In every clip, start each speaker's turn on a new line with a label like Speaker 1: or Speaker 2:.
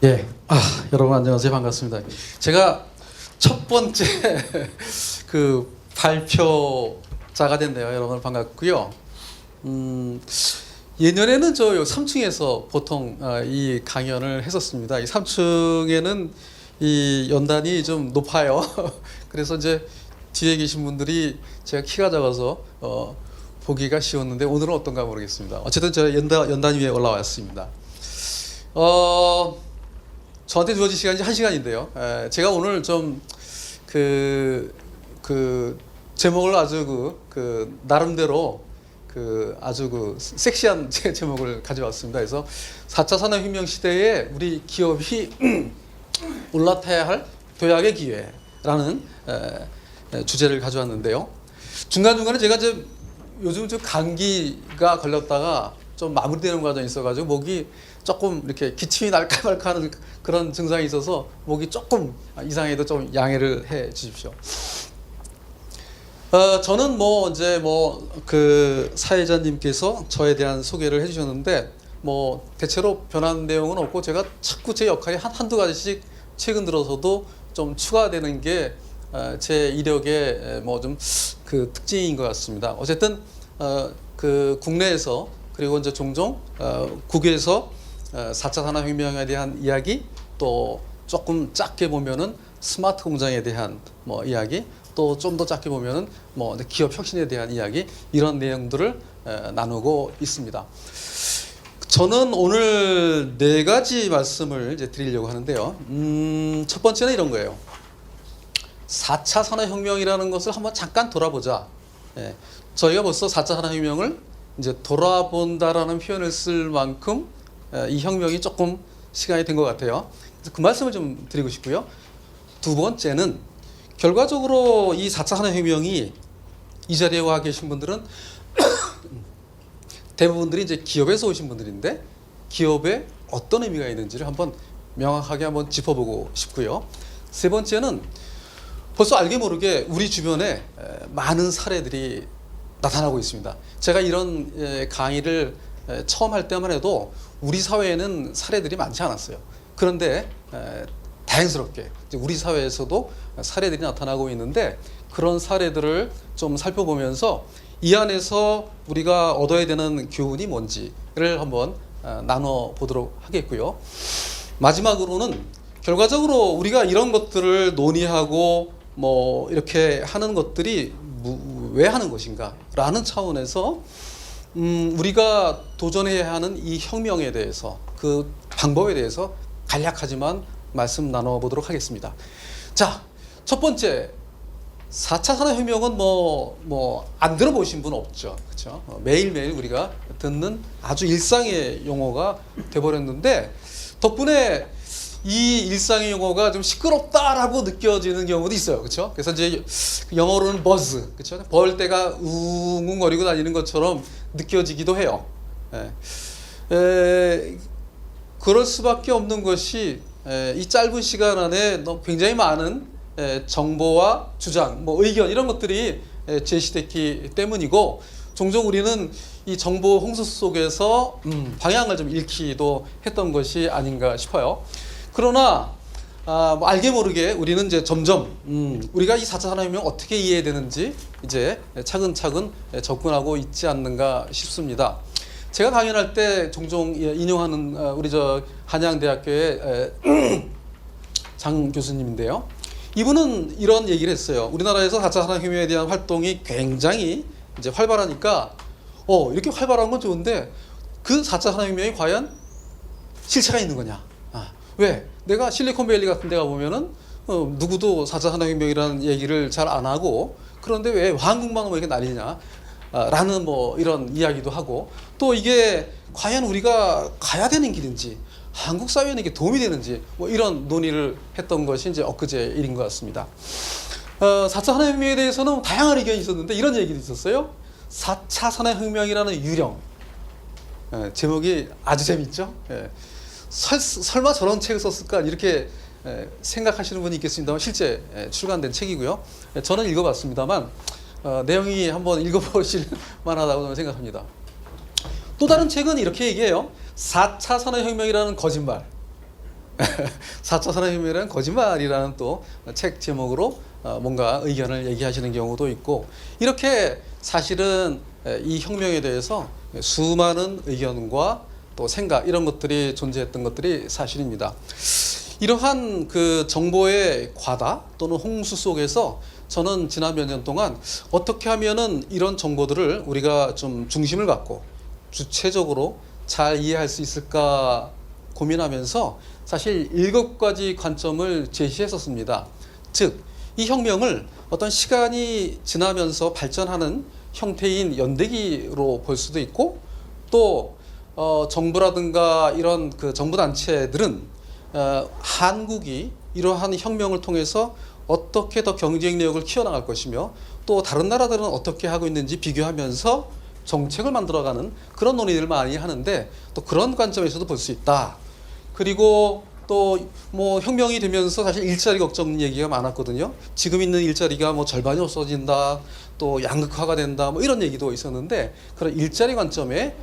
Speaker 1: 예, 여러분 안녕하세요. 반갑습니다. 제가 첫 번째 그 발표자가 됐네요. 여러분 반갑고요. 예년에는 저 3층에서 보통 이 강연을 했었습니다. 이 3층에는 이 연단이 좀 높아요. 그래서 이제 뒤에 계신 분들이 제가 키가 작아서 보기가 쉬웠는데 오늘은 어떤가 모르겠습니다. 어쨌든 제가 연단 위에 올라왔습니다. 저한테 주어진 시간이 1시간인데요. 제가 오늘 좀 제목을 아주 나름대로 아주 섹시한 제목을 가져왔습니다. 그래서 4차 산업혁명 시대에 우리 기업이 올라타야 할 도약의 기회라는 주제를 가져왔는데요. 중간중간에 제가 이제 요즘 좀 감기가 걸렸다가 좀 마무리되는 과정이 있어가지고 목이 조금 이렇게 기침이 날까 말까 하는 그런 증상이 있어서 목이 조금 이상해도 좀 양해를 해 주십시오. 저는 사회자님께서 저에 대한 소개를 해주셨는데 대체로 변한 내용은 없고 제가 자꾸 제 역할이 한두 가지씩 최근 들어서도 좀 추가되는 게 제 이력의 좀 특징인 것 같습니다. 어쨌든 국내에서 그리고 이제 종종 국외에서 4차 산업혁명에 대한 이야기, 또 조금 작게 보면은 스마트 공장에 대한 이야기, 또 좀 더 작게 보면은 기업 혁신에 대한 이야기, 이런 내용들을 나누고 있습니다. 저는 오늘 4가지 말씀을 이제 드리려고 하는데요. 첫 번째는 이런 거예요. 4차 산업혁명이라는 것을 한번 잠깐 돌아보자. 저희가 벌써 4차 산업혁명을 이제 돌아본다라는 표현을 쓸 만큼 이 혁명이 조금 시간이 된 것 같아요. 그래서 그 말씀을 좀 드리고 싶고요. 두 번째는 결과적으로 이 4차 산업혁명이 이 자리에 와 계신 분들은 대부분들이 이제 기업에서 오신 분들인데 기업에 어떤 의미가 있는지를 한번 명확하게 한번 짚어보고 싶고요. 세 번째는 벌써 알게 모르게 우리 주변에 많은 사례들이 나타나고 있습니다. 제가 이런 강의를 처음 할 때만 해도 우리 사회에는 사례들이 많지 않았어요. 그런데 다행스럽게 우리 사회에서도 사례들이 나타나고 있는데 그런 사례들을 좀 살펴보면서 이 안에서 우리가 얻어야 되는 교훈이 뭔지를 한번 나눠보도록 하겠고요. 마지막으로는 결과적으로 우리가 이런 것들을 논의하고 이렇게 하는 것들이 왜 하는 것인가 라는 차원에서 우리가 도전해야 하는 이 혁명에 대해서 그 방법에 대해서 간략하지만 말씀 나눠보도록 하겠습니다. 자, 첫 번째 4차 산업혁명은 안 들어보신 분 없죠. 그렇죠? 매일매일 우리가 듣는 아주 일상의 용어가 돼버렸는데 덕분에 이 일상의 용어가 좀 시끄럽다라고 느껴지는 경우도 있어요. 그렇죠? 그래서 이제 영어로는 버즈, 그렇죠? 벌떼가 웅웅거리고 다니는 것처럼 느껴지기도 해요. 그럴 수밖에 없는 것이 이 짧은 시간 안에 굉장히 많은 정보와 주장, 의견 이런 것들이 제시됐기 때문이고 종종 우리는 이 정보 홍수 속에서 방향을 좀 잃기도 했던 것이 아닌가 싶어요. 그러나 알게 모르게 우리는 이제 점점 우리가 이 4차 산업혁명 어떻게 이해해야 되는지 이제 차근차근 접근하고 있지 않는가 싶습니다. 제가 강연할 때 종종 인용하는 우리 한양대학교의 장 교수님인데요. 이분은 이런 얘기를 했어요. 우리나라에서 4차 산업혁명에 대한 활동이 굉장히 이제 활발하니까 이렇게 활발한 건 좋은데 그 4차 산업혁명이 과연 실체가 있는 거냐? 왜? 내가 실리콘밸리 같은 데 가보면은 누구도 4차 산업혁명이라는 얘기를 잘 안 하고 그런데 왜 한국만 이렇게 난리냐? 라는 이런 이야기도 하고 또 이게 과연 우리가 가야 되는 길인지 한국 사회에는 이게 도움이 되는지 이런 논의를 했던 것이 이제 엊그제 일인 것 같습니다. 4차 산업혁명에 대해서는 다양한 의견이 있었는데 이런 얘기도 있었어요. 4차 산업혁명이라는 유령. 제목이 아주 재밌죠? 설마 저런 책을 썼을까 이렇게 생각하시는 분이 있겠습니다만 실제 출간된 책이고요. 저는 읽어봤습니다만 내용이 한번 읽어보실 만하다고 저는 생각합니다. 또 다른 책은 이렇게 얘기해요. 4차 산업혁명이라는 거짓말. 4차 산업혁명이란 거짓말이라는 또 책 제목으로 뭔가 의견을 얘기하시는 경우도 있고, 이렇게 사실은 이 혁명에 대해서 수많은 의견과 또 생각, 이런 것들이 존재했던 것들이 사실입니다. 이러한 그 정보의 과다 또는 홍수 속에서 저는 지난 몇 년 동안 어떻게 하면은 이런 정보들을 우리가 좀 중심을 갖고 주체적으로 잘 이해할 수 있을까 고민하면서 사실 7가지 관점을 제시했었습니다. 즉, 이 혁명을 어떤 시간이 지나면서 발전하는 형태인 연대기로 볼 수도 있고, 또 정부라든가 이런 그 정부 단체들은 한국이 이러한 혁명을 통해서 어떻게 더 경쟁력을 키워나갈 것이며, 또 다른 나라들은 어떻게 하고 있는지 비교하면서 정책을 만들어가는 그런 논의를 많이 하는데, 또 그런 관점에서도 볼 수 있다. 그리고 또 뭐 혁명이 되면서 사실 일자리 걱정 얘기가 많았거든요. 지금 있는 일자리가 뭐 절반이 없어진다, 또 양극화가 된다, 뭐 이런 얘기도 있었는데, 그런 일자리 관점의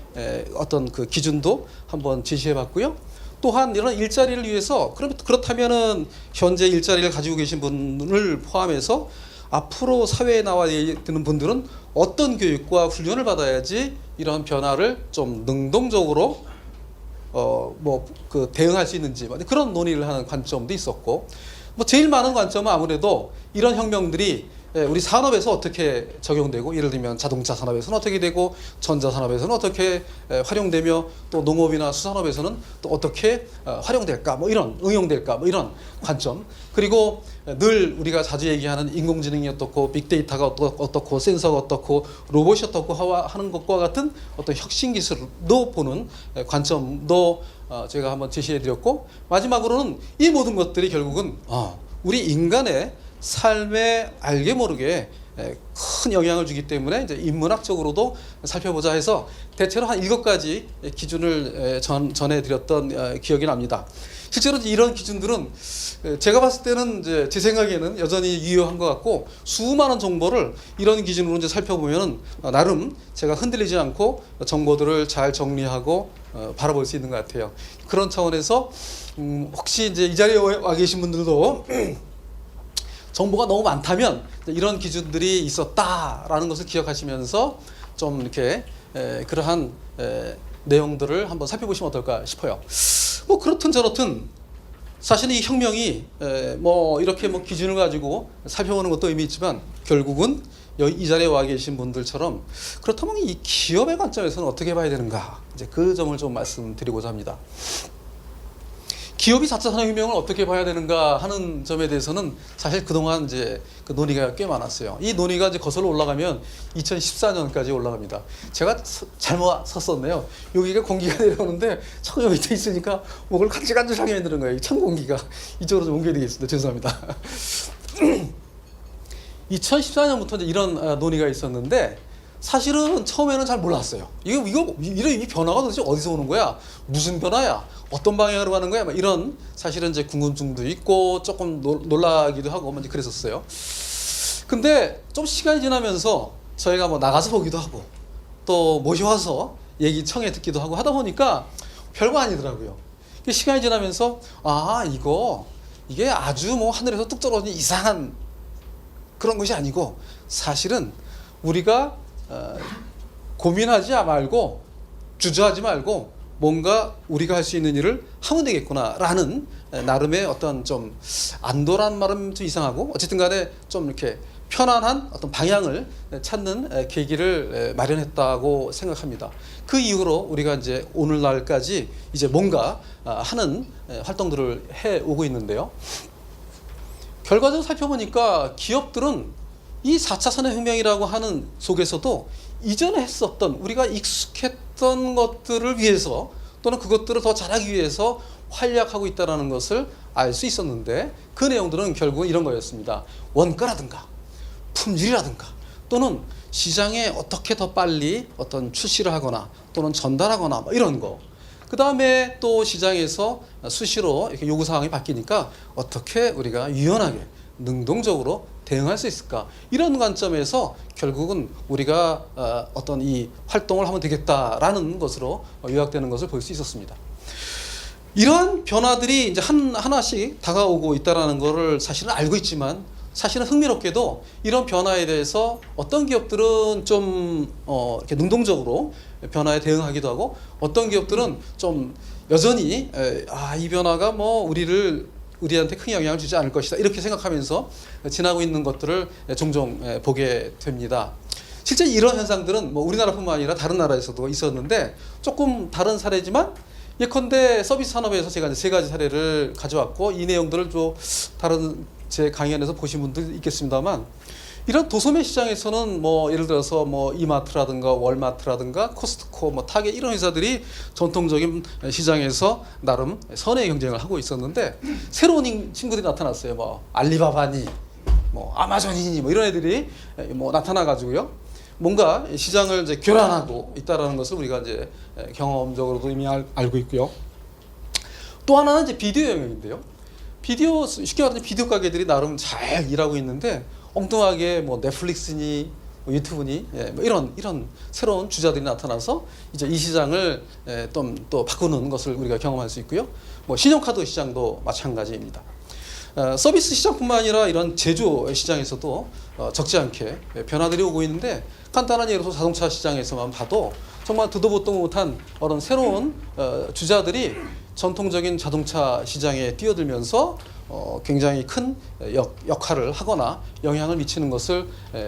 Speaker 1: 어떤 그 기준도 한번 제시해봤고요. 또한 이런 일자리를 위해서 그렇다면은 현재 일자리를 가지고 계신 분을 포함해서 앞으로 사회에 나와야 되는 분들은 어떤 교육과 훈련을 받아야지 이런 변화를 좀 능동적으로 대응할 수 있는지, 그런 논의를 하는 관점도 있었고, 뭐 제일 많은 관점은 아무래도 이런 혁명들이 우리 산업에서 어떻게 적용되고, 예를 들면 자동차 산업에서는 어떻게 되고, 전자 산업에서는 어떻게 활용되며, 또 농업이나 수산업에서는 또 어떻게 활용될까, 뭐 이런 응용될까, 뭐 이런 관점. 그리고 늘 우리가 자주 얘기하는 인공지능이 어떻고, 빅데이터가 어떻고, 센서가 어떻고, 로봇이 어떻고 하는 것과 같은 어떤 혁신 기술도 보는 관점도 제가 한번 제시해드렸고, 마지막으로는 이 모든 것들이 결국은 우리 인간의 삶에 알게 모르게 큰 영향을 주기 때문에 이제 인문학적으로도 살펴보자 해서 대체로 한 7가지 기준을 전해드렸던 기억이 납니다. 실제로 이런 기준들은 제가 봤을 때는 이제 제 생각에는 여전히 유효한 것 같고, 수많은 정보를 이런 기준으로 이제 살펴보면 나름 제가 흔들리지 않고 정보들을 잘 정리하고 바라볼 수 있는 것 같아요. 그런 차원에서 혹시 이제 이 자리에 와 계신 분들도 정보가 너무 많다면 이런 기준들이 있었다라는 것을 기억하시면서 좀 이렇게 그러한 내용들을 한번 살펴보시면 어떨까 싶어요. 뭐 그렇든 저렇든 사실 이 혁명이 뭐 이렇게 뭐 기준을 가지고 살펴보는 것도 의미 있지만, 결국은 이 자리에 와 계신 분들처럼 그렇다면 이 기업의 관점에서는 어떻게 봐야 되는가, 이제 그 점을 좀 말씀드리고자 합니다. 기업이 4차 산업혁명을 어떻게 봐야 되는가 하는 점에 대해서는 사실 그동안 이제 그 논의가 꽤 많았어요. 이 논의가 이제 거슬러 올라가면 2014년까지 올라갑니다. 제가 잘못 섰었네요. 여기가 공기가 내려오는데 자꾸 여기 밑에 있으니까 목을 간질간질하게 만드는 거예요. 찬 공기가. 이쪽으로 좀 옮겨야 되겠습니다. 죄송합니다. 2014년부터 이제 이런 논의가 있었는데, 사실은 처음에는 잘 몰랐어요. 이 변화가 도대체 어디서 오는 거야? 무슨 변화야? 어떤 방향으로 가는 거야? 이런 사실은 이제 궁금증도 있고 조금 놀라기도 하고 이제 그랬었어요. 근데 좀 시간이 지나면서 저희가 뭐 나가서 보기도 하고 또 모셔와서 얘기 청해 듣기도 하고 하다 보니까 별거 아니더라고요. 시간이 지나면서 이게 아주 뭐 하늘에서 뚝 떨어진 이상한 그런 것이 아니고, 사실은 우리가 고민하지 말고 주저하지 말고 뭔가 우리가 할 수 있는 일을 하면 되겠구나라는 나름의 어떤 좀 안도란 말은 좀 이상하고, 어쨌든 간에 좀 이렇게 편안한 어떤 방향을 찾는 계기를 마련했다고 생각합니다. 그 이후로 우리가 이제 오늘날까지 이제 뭔가 하는 활동들을 해 오고 있는데요. 결과적으로 살펴보니까 기업들은 이 4차 산업혁명이라고 하는 속에서도 이전에 했었던 우리가 익숙했던 것들을 위해서, 또는 그것들을 더 잘하기 위해서 활약하고 있다는 것을 알 수 있었는데, 그 내용들은 결국 이런 거였습니다. 원가라든가 품질이라든가, 또는 시장에 어떻게 더 빨리 어떤 출시를 하거나 또는 전달하거나 이런 거. 그 다음에 또 시장에서 수시로 이렇게 요구사항이 바뀌니까 어떻게 우리가 유연하게 능동적으로 대응할 수 있을까, 이런 관점에서 결국은 우리가 어떤 이 활동을 하면 되겠다라는 것으로 요약되는 것을 볼 수 있었습니다. 이러한 변화들이 이제 하나씩 다가오고 있다라는 것을 사실은 알고 있지만 사실은 흥미롭게도 이런 변화에 대해서 어떤 기업들은 좀 이렇게 능동적으로 변화에 대응하기도 하고 어떤 기업들은 좀 여전히 이 변화가 뭐 우리한테 큰 영향을 주지 않을 것이다 이렇게 생각하면서 지나고 있는 것들을 종종 보게 됩니다. 실제 이런 현상들은 뭐 우리나라뿐만 아니라 다른 나라에서도 있었는데 조금 다른 사례지만 예컨대 서비스 산업에서 제가 이제 세 가지 사례를 가져왔고 이 내용들을 좀 다른 제 강연에서 보신 분들 있겠습니다만 이런 도소매 시장에서는 뭐 예를 들어서 뭐 이마트라든가 월마트라든가 코스트코 뭐 타겟 이런 회사들이 전통적인 시장에서 나름 선의 경쟁을 하고 있었는데 새로운 친구들이 나타났어요. 뭐 알리바바니 뭐 아마존이니 뭐 이런 애들이 뭐 나타나 가지고요. 뭔가 시장을 이제 교란하고 있다라는 것을 우리가 이제 경험적으로도 이미 알고 있고요. 또 하나는 이제 비디오 영역인데요. 쉽게 말하면 비디오 가게들이 나름 잘 일하고 있는데 엉뚱하게 뭐 넷플릭스니 뭐 유튜브니 뭐 이런 새로운 주자들이 나타나서 이제 이 시장을 또 바꾸는 것을 우리가 경험할 수 있고요. 뭐 신용카드 시장도 마찬가지입니다. 서비스 시장뿐만 아니라 이런 제조 시장에서도 적지 않게 변화들이 오고 있는데 간단한 예로 자동차 시장에서만 봐도 정말 듣도 보도 못한 그런 새로운 주자들이 전통적인 자동차 시장에 뛰어들면서 굉장히 큰 역할을 하거나 영향을 미치는 것을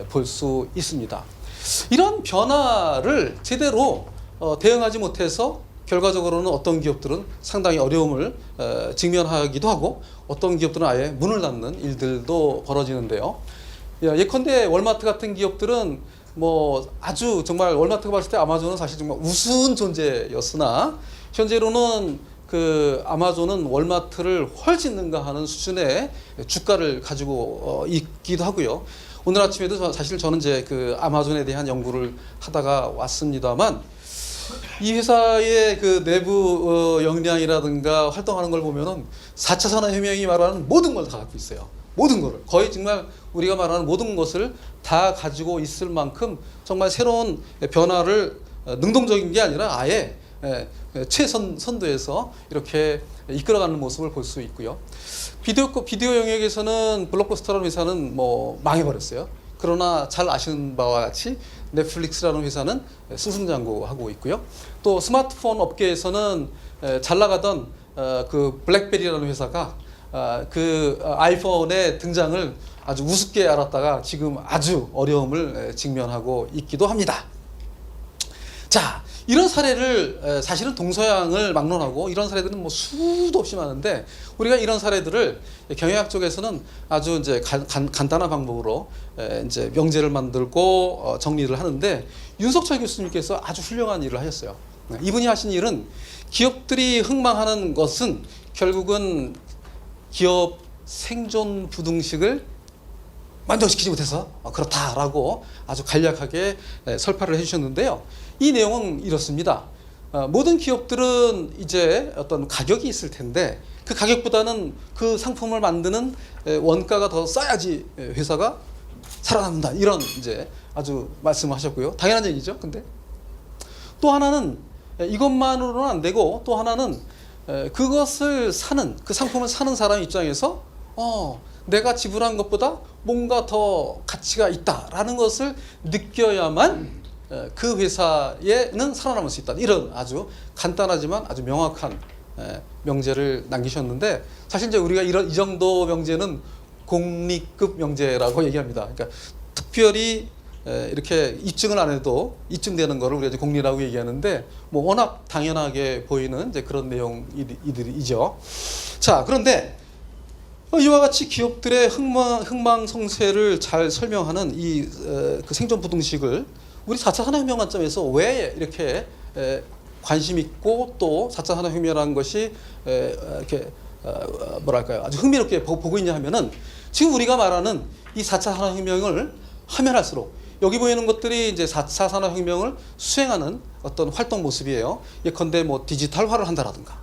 Speaker 1: 볼 수 있습니다. 이런 변화를 제대로 대응하지 못해서 결과적으로는 어떤 기업들은 상당히 어려움을 직면하기도 하고 어떤 기업들은 아예 문을 닫는 일들도 벌어지는데요. 예컨대 월마트 같은 기업들은 뭐 아주 정말 월마트가 봤을 때 아마존은 사실 정말 우스운 존재였으나 현재로는 그 아마존은 월마트를 훨씬 능가하는 수준의 주가를 가지고 있기도 하고요. 오늘 아침에도 사실 저는 이제 그 아마존에 대한 연구를 하다가 왔습니다만 이 회사의 그 내부 역량이라든가 활동하는 걸 보면은 4차 산업혁명이 말하는 모든 걸 다 갖고 있어요. 모든 거를 거의 정말 우리가 말하는 모든 것을 다 가지고 있을 만큼 정말 새로운 변화를 능동적인 게 아니라 아예 최선도에서 이렇게 이끌어가는 모습을 볼 수 있고요. 비디오 영역에서는 블록버스터라는 회사는 뭐 망해버렸어요. 그러나 잘 아시는 바와 같이 넷플릭스라는 회사는 승승장구하고 있고요. 또 스마트폰 업계에서는 잘 나가던 그 블랙베리라는 회사가 그 아이폰의 등장을 아주 우습게 알았다가 지금 아주 어려움을 직면하고 있기도 합니다. 자, 이런 사례를 사실은 동서양을 막론하고 이런 사례들은 뭐 수도 없이 많은데 우리가 이런 사례들을 경영학 쪽에서는 아주 이제 간단한 방법으로 이제 명제를 만들고 정리를 하는데 윤석철 교수님께서 아주 훌륭한 일을 하셨어요. 이분이 하신 일은 기업들이 흥망하는 것은 결국은 기업 생존 부등식을 만족시키지 못해서 그렇다라고 아주 간략하게 설파를 해주셨는데요. 이 내용은 이렇습니다. 모든 기업들은 이제 어떤 가격이 있을 텐데 그 가격보다는 그 상품을 만드는 원가가 더 싸야지 회사가 살아남는다. 이런 이제 아주 말씀을 하셨고요. 당연한 얘기죠. 근데 또 하나는 이것만으로는 안 되고 또 하나는 그것을 사는 그 상품을 사는 사람 입장에서 내가 지불한 것보다 뭔가 더 가치가 있다라는 것을 느껴야만 그 회사에는 살아남을 수 있다. 이런 아주 간단하지만 아주 명확한 명제를 남기셨는데 사실 이제 우리가 이 정도 명제는 공리급 명제라고 얘기합니다. 그러니까 특별히 이렇게 입증을 안 해도 입증되는 거를 우리가 이제 공리라고 얘기하는데 뭐 워낙 당연하게 보이는 이제 그런 내용이죠. 자, 그런데 이와 같이 기업들의 흥망성쇠를 잘 설명하는 그 생존 부등식을 우리 4차 산업혁명 관점에서 왜 이렇게 관심 있고 또 4차 산업혁명이라는 것이 이렇게 뭐랄까요 아주 흥미롭게 보고 있냐 하면은 지금 우리가 말하는 이 4차 산업혁명을 하면 할수록 여기 보이는 것들이 이제 4차 산업혁명을 수행하는 어떤 활동 모습이에요. 예컨대 뭐 디지털화를 한다라든가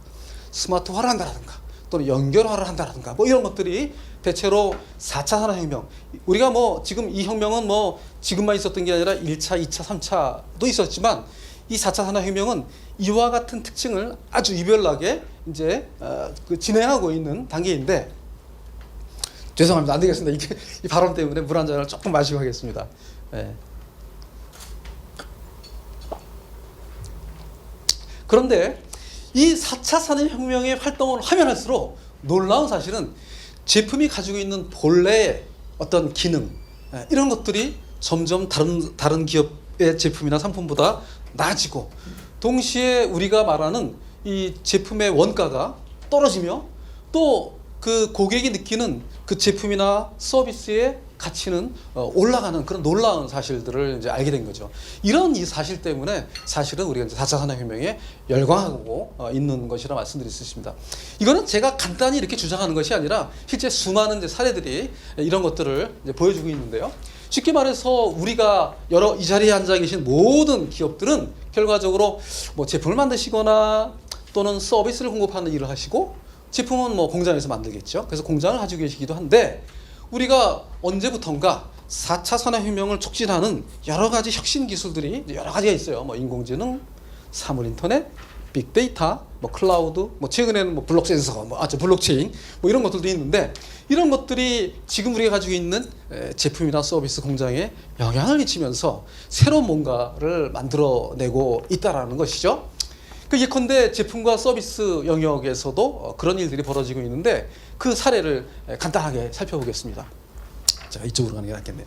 Speaker 1: 스마트화를 한다라든가 또는 연결화를 한다라든가 뭐 이런 것들이 대체로 4차 산업혁명. 우리가 뭐 지금 이 혁명은 뭐 지금만 있었던 게 아니라 1차, 2차, 3차도 있었지만 이 4차 산업혁명은 이와 같은 특징을 아주 유별나게 이제 진행하고 있는 단계인데, 죄송합니다. 안 되겠습니다. 이게 이 발언 때문에 물 한 잔을 조금 마시고 하겠습니다. 예. 그런데 이 4차 산업혁명의 활동을 하면 할수록 놀라운 사실은 제품이 가지고 있는 본래의 어떤 기능, 이런 것들이 점점 다른 기업의 제품이나 상품보다 나아지고, 동시에 우리가 말하는 이 제품의 원가가 떨어지며 또 그 고객이 느끼는 그 제품이나 서비스의 가치는 올라가는 그런 놀라운 사실들을 이제 알게 된 거죠. 이런 이 사실 때문에 사실은 우리가 이제 4차 산업혁명에 열광하고 있는 것이라 말씀드릴 수 있습니다. 이거는 제가 간단히 이렇게 주장하는 것이 아니라 실제 수많은 이제 사례들이 이런 것들을 이제 보여주고 있는데요. 쉽게 말해서 우리가 이 자리에 앉아 계신 모든 기업들은 결과적으로 뭐 제품을 만드시거나 또는 서비스를 공급하는 일을 하시고, 제품은 뭐 공장에서 만들겠죠. 그래서 공장을 가지고 계시기도 한데, 우리가 언제부턴가 4차 산업혁명을 촉진하는 여러 가지 혁신 기술들이 여러 가지가 있어요. 뭐 인공지능, 사물인터넷, 빅데이터, 뭐 클라우드, 뭐 최근에는 뭐 블록 센서, 블록체인, 뭐 이런 것들도 있는데, 이런 것들이 지금 우리가 가지고 있는 제품이나 서비스 공장에 영향을 미치면서 새로운 뭔가를 만들어내고 있다라는 것이죠. 예컨대 제품과 서비스 영역에서도 그런 일들이 벌어지고 있는데, 그 사례를 간단하게 살펴보겠습니다. 제가 이쪽으로 가는 게 낫겠네요.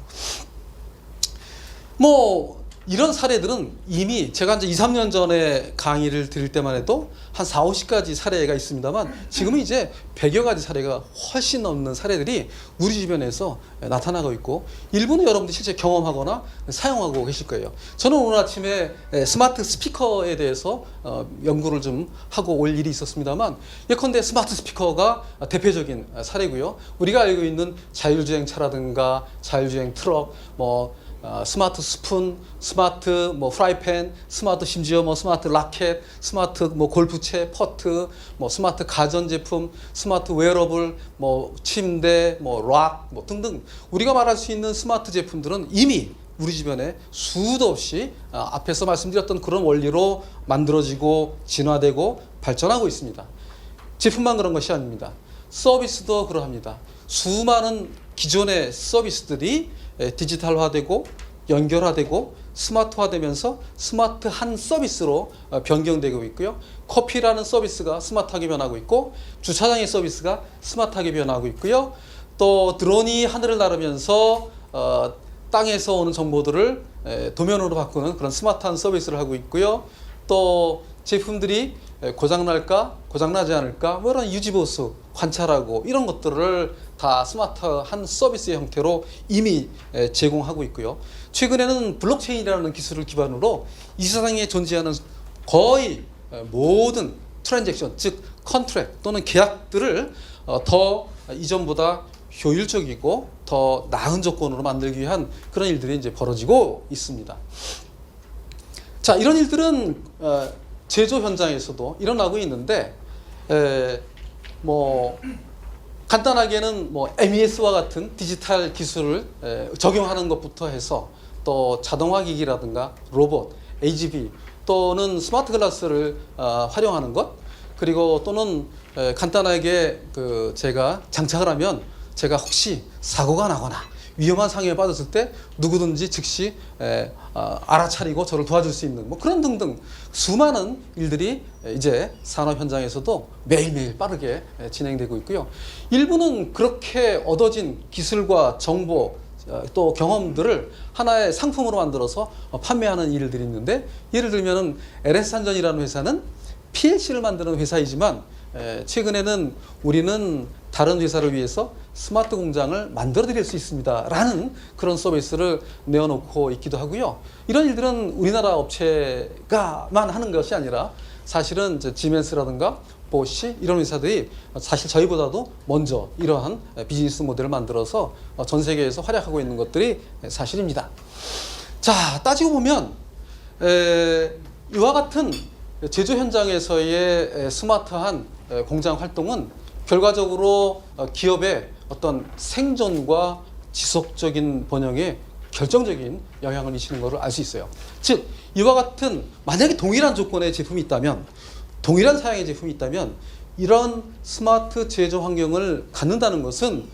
Speaker 1: 뭐 이런 사례들은 이미 제가 이제 2, 3년 전에 강의를 드릴 때만 해도 한 4, 50가지 사례가 있습니다만, 지금은 이제 100여 가지 사례가 훨씬 넘는 사례들이 우리 주변에서 나타나고 있고, 일부는 여러분들이 실제 경험하거나 사용하고 계실 거예요. 저는 오늘 아침에 스마트 스피커에 대해서 연구를 좀 하고 올 일이 있었습니다만, 예컨대 스마트 스피커가 대표적인 사례고요. 우리가 알고 있는 자율주행차라든가 자율주행 트럭, 스마트 스푼, 스마트 프라이팬, 스마트 심지어 스마트 라켓, 스마트 골프채, 퍼트, 스마트 가전제품, 스마트 웨어러블, 침대, 락 등등, 우리가 말할 수 있는 스마트 제품들은 이미 우리 주변에 수도 없이 앞에서 말씀드렸던 그런 원리로 만들어지고 진화되고 발전하고 있습니다. 제품만 그런 것이 아닙니다. 서비스도 그러합니다. 수많은 기존의 서비스들이 디지털화되고 연결화되고 스마트화되면서 스마트한 서비스로 변경되고 있고요. 커피라는 서비스가 스마트하게 변하고 있고, 주차장의 서비스가 스마트하게 변하고 있고요. 또 드론이 하늘을 나르면서 땅에서 오는 정보들을 도면으로 바꾸는 그런 스마트한 서비스를 하고 있고요. 또 제품들이 고장날까 고장나지 않을까 이런 유지보수 관찰하고, 이런 것들을 다 스마트한 서비스의 형태로 이미 제공하고 있고요. 최근에는 블록체인이라는 기술을 기반으로 이 세상에 존재하는 거의 모든 트랜잭션, 즉 컨트랙 또는 계약들을 더 이전보다 효율적이고 더 나은 조건으로 만들기 위한 그런 일들이 이제 벌어지고 있습니다. 자, 이런 일들은 제조 현장에서도 일어나고 있는데, 간단하게는 MES와 같은 디지털 기술을 적용하는 것부터 해서, 또 자동화 기기라든가 로봇, AGV 또는 스마트 글라스를 활용하는 것, 그리고 또는 간단하게 제가 장착을 하면 제가 혹시 사고가 나거나 위험한 상해에 빠졌을 때 누구든지 즉시 알아차리고 저를 도와줄 수 있는 그런 등등 수많은 일들이 이제 산업 현장에서도 매일매일 빠르게 진행되고 있고요. 일부는 그렇게 얻어진 기술과 정보 또 경험들을 하나의 상품으로 만들어서 판매하는 일들이 있는데, 예를 들면 LS산전이라는 회사는 PLC를 만드는 회사이지만, 최근에는 우리는 다른 회사를 위해서 스마트 공장을 만들어 드릴 수 있습니다 라는 그런 서비스를 내어놓고 있기도 하고요. 이런 일들은 우리나라 업체가만 하는 것이 아니라, 사실은 지멘스라든가 보쉬 이런 회사들이 사실 저희보다도 먼저 이러한 비즈니스 모델을 만들어서 전 세계에서 활약하고 있는 것들이 사실입니다. 자, 따지고 보면 이와 같은 제조 현장에서의 스마트한 공장 활동은 결과적으로 기업의 어떤 생존과 지속적인 번영에 결정적인 영향을 미치는 것을 알 수 있어요. 즉 이와 같은 만약에 동일한 조건의 제품이 있다면, 동일한 사양의 제품이 있다면 이런 스마트 제조 환경을 갖는다는 것은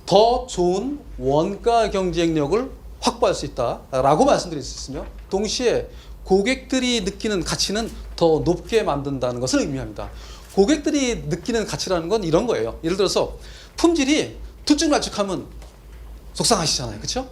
Speaker 1: 더 좋은 원가 경쟁력을 확보할 수 있다라고 말씀드릴 수 있으며, 동시에 고객들이 느끼는 가치는 더 높게 만든다는 것을 의미합니다. 고객들이 느끼는 가치라는 건 이런 거예요. 예를 들어서 품질이 들쭉날쭉하면 속상하시잖아요. 그렇죠?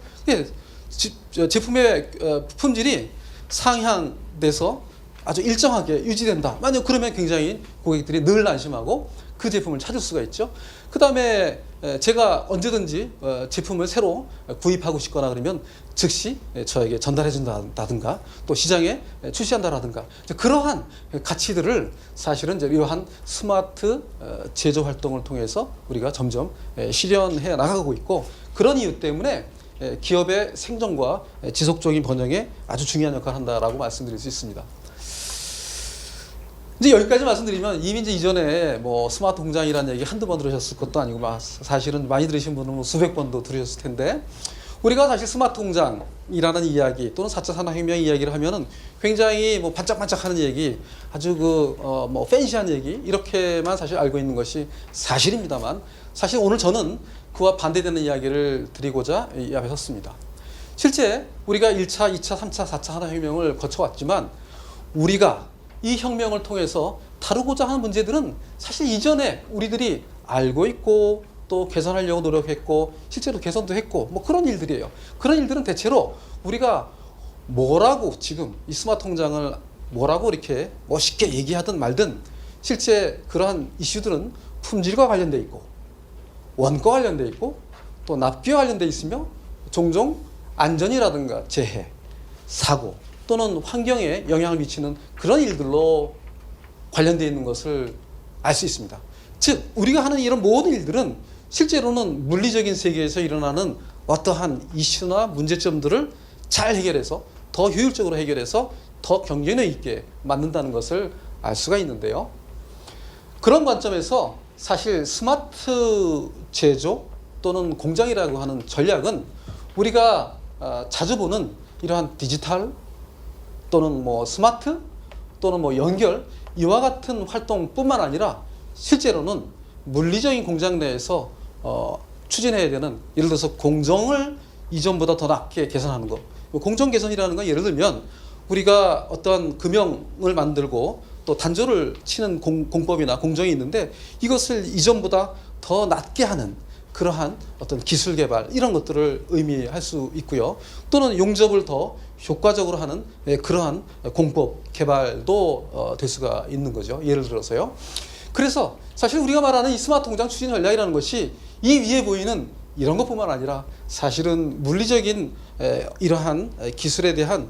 Speaker 1: 제품의 품질이 상향돼서 아주 일정하게 유지된다. 만약 그러면 굉장히 고객들이 늘 안심하고 그 제품을 찾을 수가 있죠. 그 다음에 제가 언제든지 제품을 새로 구입하고 싶거나 그러면 즉시 저에게 전달해 준다든가 또 시장에 출시한다라든가 그러한 가치들을 사실은 이제 이러한 스마트 제조 활동을 통해서 우리가 점점 실현해 나가고 있고, 그런 이유 때문에 기업의 생존과 지속적인 번영에 아주 중요한 역할을 한다라고 말씀드릴 수 있습니다. 이제 여기까지 말씀드리면 이미 이제 이전에 뭐 스마트 공장이라는 얘기 한두 번 들으셨을 것도 아니고 사실은 많이 들으신 분은 뭐 수백 번도 들으셨을 텐데, 우리가 사실 스마트 공장이라는 이야기 또는 4차 산업혁명 이야기를 하면은 굉장히 뭐 반짝반짝하는 얘기, 아주 뭐 팬시한 얘기 이렇게만 사실 알고 있는 것이 사실입니다만, 사실 오늘 저는 그와 반대되는 이야기를 드리고자 이 앞에 섰습니다. 실제 우리가 1차, 2차, 3차, 4차 산업혁명을 거쳐왔지만 우리가 이 혁명을 통해서 다루고자 하는 문제들은 사실 이전에 우리들이 알고 있고 또 개선하려고 노력했고 실제로 개선도 했고 뭐 그런 일들이에요. 그런 일들은 대체로 우리가 뭐라고 지금 이 스마트 공장을 뭐라고 이렇게 멋있게 얘기하든 말든 실제 그러한 이슈들은 품질과 관련돼 있고 원가 관련돼 있고 또 납기와 관련돼 있으며 종종 안전이라든가 재해, 사고 또는 환경에 영향을 미치는 그런 일들로 관련되어 있는 것을 알 수 있습니다. 즉 우리가 하는 이런 모든 일들은 실제로는 물리적인 세계에서 일어나는 어떠한 이슈나 문제점들을 잘 해결해서 더 효율적으로 해결해서 더 경쟁력 있게 만든다는 것을 알 수가 있는데요. 그런 관점에서 사실 스마트 제조 또는 공장이라고 하는 전략은 우리가 자주 보는 이러한 디지털 또는 뭐 스마트 또는 뭐 연결 이와 같은 활동뿐만 아니라 실제로는 물리적인 공장 내에서 추진해야 되는, 예를 들어서 공정을 이전보다 더 낫게 개선하는 것. 공정 개선이라는 건 예를 들면 우리가 어떤 금형을 만들고 또 단조를 치는 공법이나 공정이 있는데 이것을 이전보다 더 낫게 하는 그러한 어떤 기술 개발 이런 것들을 의미할 수 있고요. 또는 용접을 더 효과적으로 하는 그러한 공법 개발도 될 수가 있는 거죠. 예를 들어서요. 그래서 사실 우리가 말하는 이 스마트 공장 추진 전략이라는 것이 이 위에 보이는 이런 것뿐만 아니라 사실은 물리적인 이러한 기술에 대한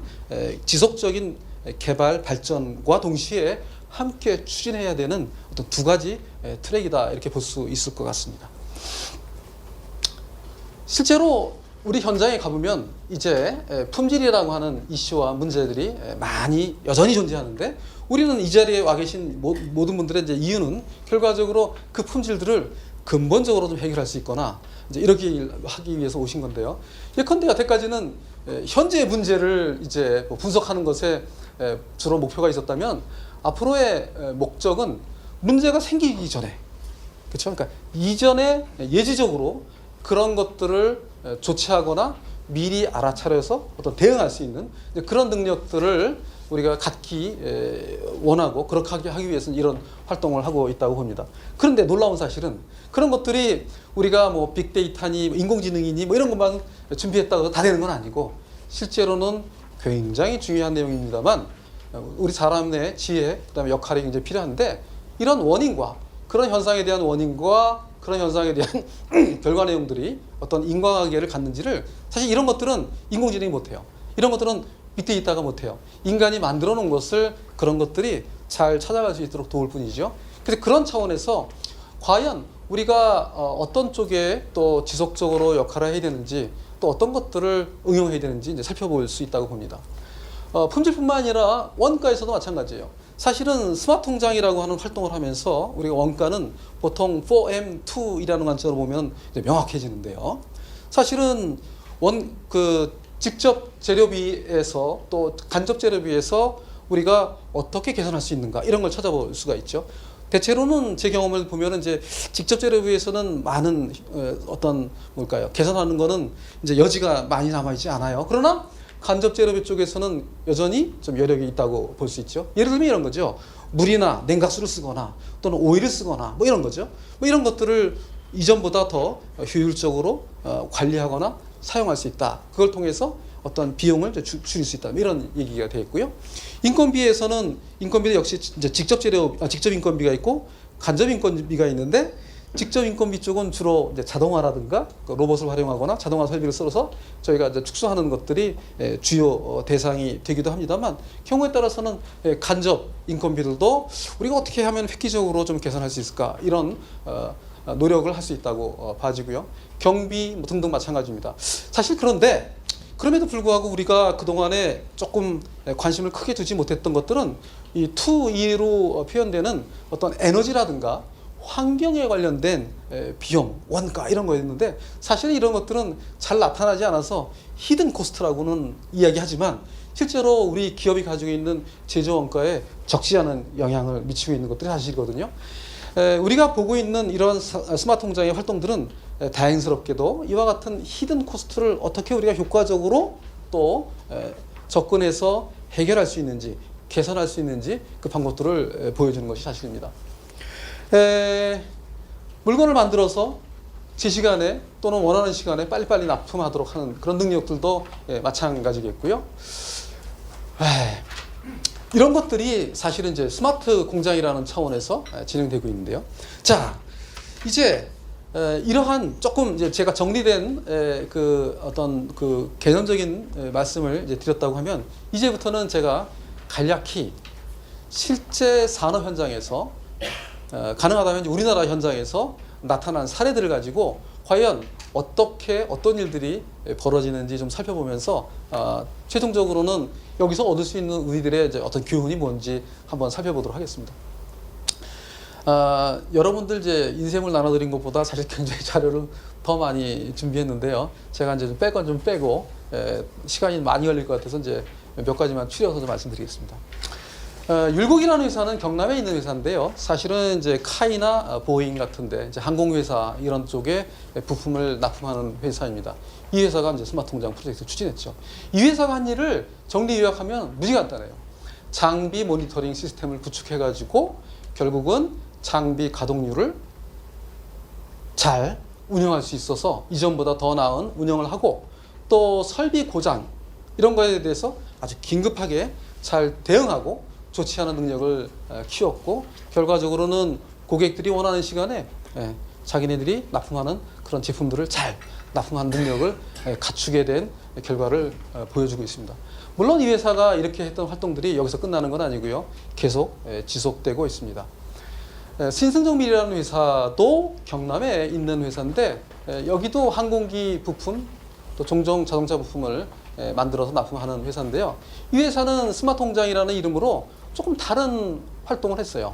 Speaker 1: 지속적인 개발 발전과 동시에 함께 추진해야 되는 어떤 두 가지 트랙이다 이렇게 볼 수 있을 것 같습니다. 실제로 우리 현장에 가보면 이제 품질이라고 하는 이슈와 문제들이 많이 여전히 존재하는데, 우리는 이 자리에 와 계신 모든 분들의 이제 이유는 결과적으로 그 품질들을 근본적으로 좀 해결할 수 있거나 이제 이렇게 하기 위해서 오신 건데요. 예컨대 여태까지는 현재의 문제를 이제 분석하는 것에 주로 목표가 있었다면 앞으로의 목적은 문제가 생기기 전에, 그렇죠? 그러니까 이전에 예지적으로 그런 것들을 조치하거나 미리 알아차려서 어떤 대응할 수 있는 그런 능력들을 우리가 갖기 원하고 그렇게 하기 위해서는 이런 활동을 하고 있다고 봅니다. 그런데 놀라운 사실은 그런 것들이 우리가 뭐 빅데이터니 인공지능이니 뭐 이런 것만 준비했다고 다 되는 건 아니고 실제로는 굉장히 중요한 내용입니다만 우리 사람의 지혜 그다음에 역할이 굉장히 필요한데, 이런 원인과 그런 현상에 대한 원인과 그런 현상에 대한 결과 내용들이 어떤 인과관계를 갖는지를 사실 이런 것들은 인공지능이 못해요. 이런 것들은 빅데이터가 못해요. 인간이 만들어 놓은 것을 그런 것들이 잘 찾아갈 수 있도록 도울 뿐이죠. 그래서 그런 차원에서 과연 우리가 어떤 쪽에 또 지속적으로 역할을 해야 되는지 또 어떤 것들을 응용해야 되는지 이제 살펴볼 수 있다고 봅니다. 품질뿐만 아니라 원가에서도 마찬가지예요. 사실은 스마트 공장이라고 하는 활동을 하면서 우리가 원가는 보통 4M2이라는 관점으로 보면 이제 명확해지는데요. 사실은 직접 재료비에서 또 간접 재료비에서 우리가 어떻게 개선할 수 있는가 이런 걸 찾아볼 수가 있죠. 대체로는 제 경험을 보면은 이제 직접 재료비에서는 많은 어떤 뭘까요? 개선하는 거는 이제 여지가 많이 남아있지 않아요. 그러나 간접 재료비 쪽에서는 여전히 좀 여력이 있다고 볼 수 있죠. 예를 들면 이런 거죠. 물이나 냉각수를 쓰거나 또는 오일을 쓰거나 뭐 이런 거죠. 뭐 이런 것들을 이전보다 더 효율적으로 관리하거나 사용할 수 있다. 그걸 통해서 어떤 비용을 줄일 수 있다. 이런 얘기가 되어 있고요. 인건비에서는 인건비도 역시 이제 직접 인건비가 있고 간접 인건비가 있는데 직접 인건비 쪽은 주로 이제 자동화라든가 로봇을 활용하거나 자동화 설비를 써서 저희가 이제 축소하는 것들이 주요 대상이 되기도 합니다만 경우에 따라서는 간접 인건비들도 우리가 어떻게 하면 획기적으로 좀 개선할 수 있을까 이런 노력을 할 수 있다고 봐지고요. 경비 뭐 등등 마찬가지입니다. 사실 그런데 그럼에도 불구하고 우리가 그동안에 조금 관심을 크게 두지 못했던 것들은 이 2E로 표현되는 어떤 에너지라든가 환경에 관련된 비용, 원가 이런 거였는데 사실 이런 것들은 잘 나타나지 않아서 히든 코스트라고는 이야기하지만 실제로 우리 기업이 가지고 있는 제조 원가에 적지 않은 영향을 미치고 있는 것들이 사실이거든요. 우리가 보고 있는 이런 스마트 통장의 활동들은 다행스럽게도 이와 같은 히든 코스트를 어떻게 우리가 효과적으로 또 접근해서 해결할 수 있는지 개선할 수 있는지 그 방법들을 보여주는 것이 사실입니다. 물건을 만들어서 제 시간에 또는 원하는 시간에 빨리빨리 납품하도록 하는 그런 능력들도 마찬가지겠고요. 이런 것들이 사실은 이제 스마트 공장이라는 차원에서 진행되고 있는데요. 자, 이제 이러한 조금 이제 제가 정리된 그 어떤 그 개념적인 말씀을 이제 드렸다고 하면 이제부터는 제가 간략히 실제 산업 현장에서 가능하다면 우리나라 현장에서 나타난 사례들을 가지고 과연 어떻게 어떤 일들이 벌어지는지 좀 살펴보면서 최종적으로는 여기서 얻을 수 있는 우리들의 이제 어떤 교훈이 뭔지 한번 살펴보도록 하겠습니다. 여러분들 이제 인쇄물 나눠드린 것보다 사실 굉장히 자료를 더 많이 준비했는데요. 제가 이제 좀 뺄 건 좀 빼고 시간이 많이 걸릴 것 같아서 이제 몇 가지만 추려서 좀 말씀드리겠습니다. 율곡이라는 회사는 경남에 있는 회사인데요. 사실은 이제 카이나 보잉 같은데 이제 항공회사 이런 쪽에 부품을 납품하는 회사입니다. 이 회사가 이제 스마트 통장 프로젝트를 추진했죠. 이 회사가 한 일을 정리 요약하면 무지 간단해요. 장비 모니터링 시스템을 구축해가지고 결국은 장비 가동률을 잘 운영할 수 있어서 이전보다 더 나은 운영을 하고 또 설비 고장 이런 거에 대해서 아주 긴급하게 잘 대응하고 조치하는 능력을 키웠고 결과적으로는 고객들이 원하는 시간에 자기네들이 납품하는 그런 제품들을 잘 납품하는 능력을 갖추게 된 결과를 보여주고 있습니다. 물론 이 회사가 이렇게 했던 활동들이 여기서 끝나는 건 아니고요. 계속 지속되고 있습니다. 신승정밀이라는 회사도 경남에 있는 회사인데 여기도 항공기 부품 또 종종 자동차 부품을 만들어서 납품하는 회사인데요. 이 회사는 스마트 통장이라는 이름으로 조금 다른 활동을 했어요.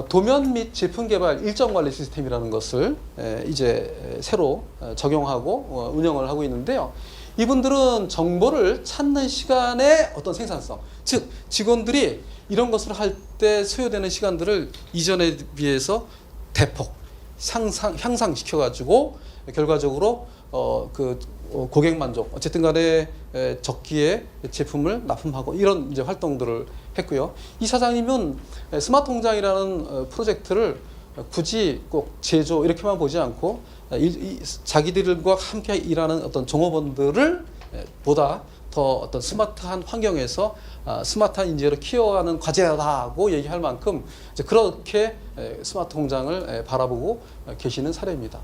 Speaker 1: 도면 및 제품 개발 일정 관리 시스템이라는 것을 이제 새로 적용하고 운영을 하고 있는데요. 이분들은 정보를 찾는 시간의 어떤 생산성, 즉 직원들이 이런 것을 할 때 소요되는 시간들을 이전에 비해서 대폭 향상시켜 가지고 결과적으로 고객 만족 어쨌든 간에 적기에 제품을 납품하고 이런 이제 활동들을 했고요. 이 사장님은 스마트 통장이라는 프로젝트를 굳이 꼭 제조 이렇게만 보지 않고 자기들과 함께 일하는 어떤 종업원들을 보다 더 어떤 스마트한 환경에서 스마트한 인재로 키워가는 과제다고 얘기할 만큼 이제 그렇게 스마트 공장을 바라보고 계시는 사례입니다.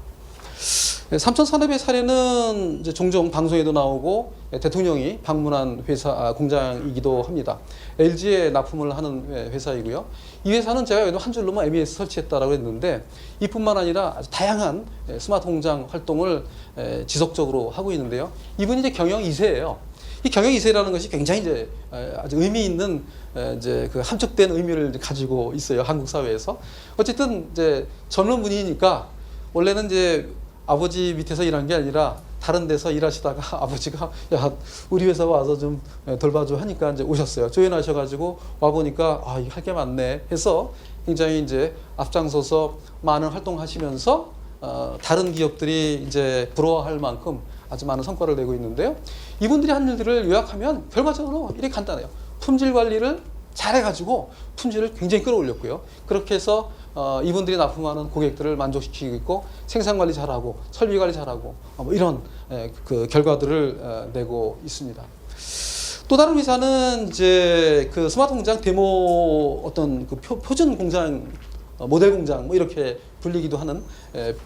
Speaker 1: 삼천산업의 사례는 이제 종종 방송에도 나오고 대통령이 방문한 회사 공장이기도 합니다. LG에 납품을 하는 회사이고요. 이 회사는 제가 한 줄로만 MES 설치했다라고 했는데 이뿐만 아니라 아주 다양한 스마트 공장 활동을 지속적으로 하고 있는데요. 이분이 이제 경영 2세예요. 이 경영 2세라는 것이 굉장히 이제 아주 의미 있는 이제 그 함축된 의미를 가지고 있어요. 한국 사회에서. 어쨌든 이제 젊은 분이니까 원래는 이제 아버지 밑에서 일한 게 아니라 다른 데서 일하시다가 아버지가 야 우리 회사 와서 좀 돌봐줘 하니까 이제 오셨어요. 조인하셔가지고 와 보니까 아 이거 할 게 많네 해서 굉장히 이제 앞장서서 많은 활동하시면서 다른 기업들이 이제 부러워할 만큼 아주 많은 성과를 내고 있는데요. 이분들이 한 일들을 요약하면 결과적으로 이렇게 간단해요. 품질 관리를 잘해가지고 품질을 굉장히 끌어올렸고요. 그렇게 해서 이분들이 납품하는 고객들을 만족시키고 있고 생산 관리 잘하고 설비 관리 잘하고 뭐 이런 그 결과들을 내고 있습니다. 또 다른 회사는 이제 그 스마트 공장 데모 어떤 그 표준 공장 모델 공장 뭐 이렇게 불리기도 하는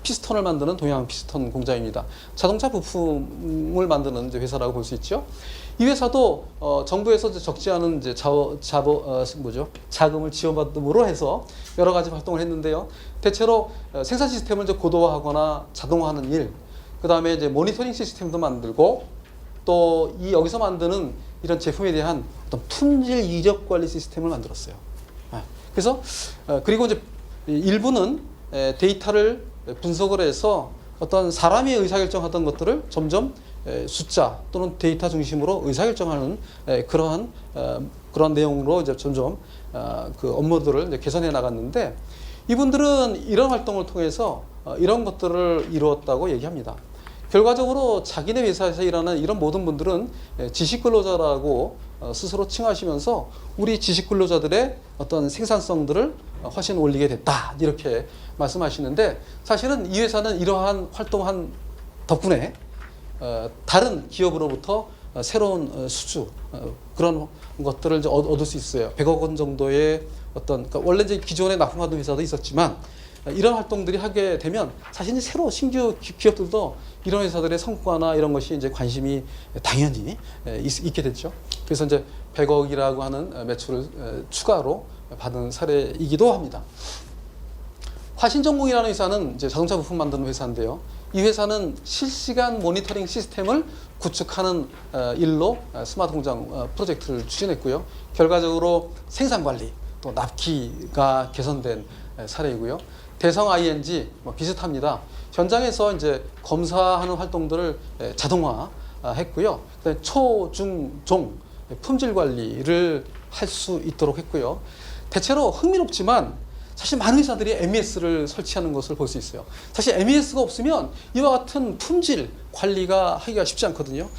Speaker 1: 피스톤을 만드는 동양 피스톤 공장입니다. 자동차 부품을 만드는 이제 회사라고 볼 수 있죠. 이 회사도 정부에서 적지 않은 이제 자금을 지원받음으로 해서 여러 가지 활동을 했는데요. 대체로 생산 시스템을 이제 고도화하거나 자동화하는 일, 그 다음에 이제 모니터링 시스템도 만들고 또 이 여기서 만드는 이런 제품에 대한 어떤 품질 이력 관리 시스템을 만들었어요. 그래서 그리고 이제 일부는 데이터를 분석을 해서 어떤 사람이 의사결정하던 것들을 점점 숫자 또는 데이터 중심으로 의사결정하는 그런 내용으로 이제 점점 그 업무들을 이제 개선해 나갔는데 이분들은 이런 활동을 통해서 이런 것들을 이루었다고 얘기합니다. 결과적으로 자기네 회사에서 일하는 이런 모든 분들은 지식근로자라고 스스로 칭하시면서 우리 지식근로자들의 어떤 생산성들을 훨씬 올리게 됐다 이렇게 말씀하시는데 사실은 이 회사는 이러한 활동한 덕분에 다른 기업으로부터 새로운 수주 그런 것들을 이제 얻을 수 있어요. 100억 원 정도의 어떤 그러니까 원래 이제 기존에 납품하던 회사도 있었지만 이런 활동들이 하게 되면 사실 이제 새로 신규 기업들도 이런 회사들의 성과나 이런 것이 이제 관심이 당연히 있게 됐죠. 그래서 이제 100억이라고 하는 매출을 추가로 받은 사례이기도 합니다. 화신전공이라는 회사는 이제 자동차 부품 만드는 회사인데요. 이 회사는 실시간 모니터링 시스템을 구축하는 일로 스마트 공장 프로젝트를 추진했고요. 결과적으로 생산 관리 또 납기가 개선된 사례이고요. 대성 ING 뭐 비슷합니다. 현장에서 이제 검사하는 활동들을 자동화했고요. 초, 중, 종 품질 관리를 할 수 있도록 했고요. 대체로 흥미롭지만 사실 많은 회사들이 MES를 설치하는 것을 볼 수 있어요. 사실 MES가 없으면 이와 같은 품질 관리가 하기가 쉽지 않거든요.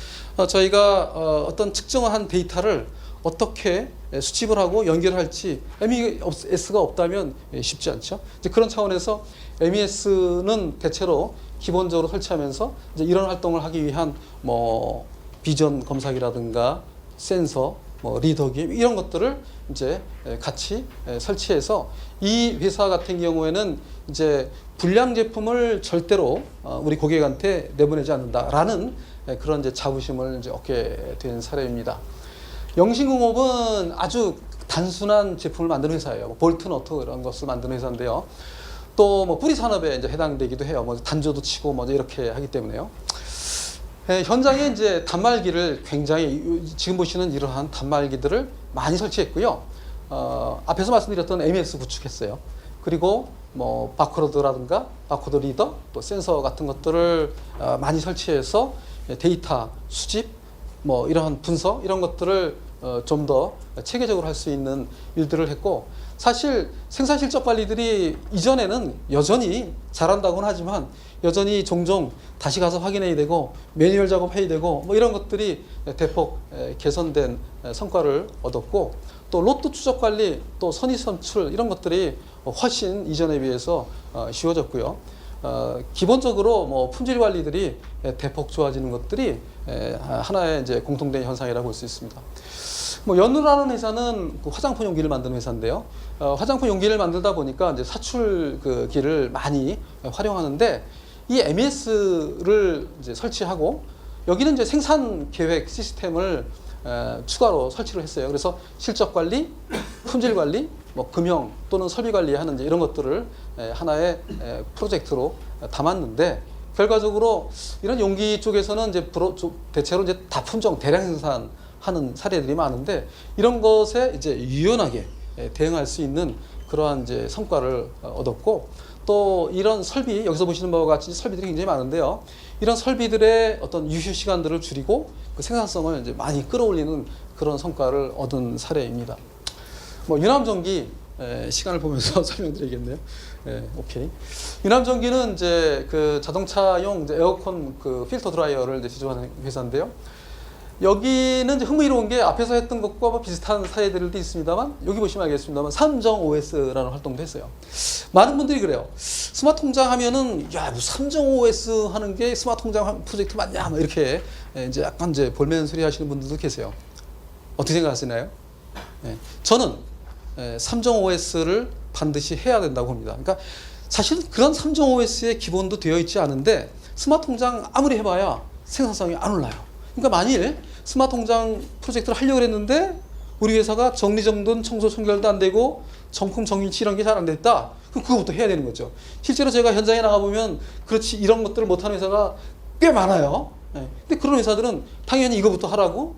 Speaker 1: 저희가 어떤 측정한 데이터를 어떻게 수집을 하고 연결을 할지 MES가 없다면 쉽지 않죠. 이제 그런 차원에서 MES는 대체로 기본적으로 설치하면서 이제 이런 활동을 하기 위한 뭐 비전 검사기라든가 센서, 뭐 리더기 이런 것들을 이제 같이 설치해서 이 회사 같은 경우에는 이제 불량 제품을 절대로 우리 고객한테 내보내지 않는다라는 그런 이제 자부심을 이제 얻게 된 사례입니다. 영신공업은 아주 단순한 제품을 만드는 회사예요. 뭐 볼트, 너트 이런 것을 만드는 회사인데요. 또 뭐 뿌리 산업에 이제 해당되기도 해요. 뭐 단조도 치고 뭐 이렇게 하기 때문에요. 현장에 이제 단말기를 굉장히 지금 보시는 이러한 단말기들을 많이 설치했고요. 앞에서 말씀드렸던 MES 구축했어요. 그리고 뭐 바코드라든가 바코드 리더 또 센서 같은 것들을 많이 설치해서 데이터 수집 뭐 이러한 분석 이런 것들을 좀 더 체계적으로 할 수 있는 일들을 했고 사실 생산 실적 관리들이 이전에는 여전히 잘한다고는 하지만 여전히 종종 다시 가서 확인해야 되고 매뉴얼 작업해야 되고 뭐 이런 것들이 대폭 개선된 성과를 얻었고 또 로또 추적 관리 또 선의 선출 이런 것들이 훨씬 이전에 비해서 쉬워졌고요. 기본적으로 뭐 품질 관리들이 대폭 좋아지는 것들이 하나의 이제 공통된 현상이라고 볼 수 있습니다. 뭐 연루라는 회사는 그 화장품 용기를 만드는 회사인데요. 화장품 용기를 만들다 보니까 이제 사출기를 많이 활용하는데 이 MES를 이제 설치하고 여기는 이제 생산 계획 시스템을 추가로 설치를 했어요. 그래서 실적 관리, 품질 관리, 뭐 금형 또는 설비 관리하는 이제 이런 것들을 하나의 프로젝트로 담았는데 결과적으로 이런 용기 쪽에서는 이제 대체로 이제 다품종 대량 생산하는 사례들이 많은데 이런 것에 이제 유연하게 대응할 수 있는 그러한 이제 성과를 얻었고 또 이런 설비, 여기서 보시는 바와 같이 설비들이 굉장히 많은데요. 이런 설비들의 어떤 유휴 시간들을 줄이고 그 생산성을 이제 많이 끌어올리는 그런 성과를 얻은 사례입니다. 뭐 유남전기 시간을 보면서 설명드리겠네요. 오케이. 유남전기는 이제 그 자동차용 이제 에어컨 그 필터 드라이어를 이제 제조하는 회사인데요. 여기는 이제 흥미로운 게 앞에서 했던 것과 뭐 비슷한 사례들도 있습니다만, 여기 보시면 알겠습니다만 삼정 OS라는 활동도 했어요. 많은 분들이 그래요. 스마트 통장 하면은 야, 뭐 삼정 OS 하는 게 스마트 통장 프로젝트 맞냐? 뭐 이렇게 이제 약간 이제 볼멘 소리 하시는 분들도 계세요. 어떻게 생각하시나요? 저는 삼정 OS를 반드시 해야 된다고 봅니다. 그러니까 사실 그런 삼정 OS의 기본도 되어 있지 않은데 스마트 통장 아무리 해봐야 생산성이 안 올라요. 그러니까 만일 스마트 통장 프로젝트를 하려고 했는데 우리 회사가 정리정돈 청소 청결도 안 되고 정품 정일치 이런 게 잘 안 됐다. 그럼 그거부터 해야 되는 거죠. 실제로 제가 현장에 나가보면 그렇지 이런 것들을 못하는 회사가 꽤 많아요. 근데 그런 회사들은 당연히 이거부터 하라고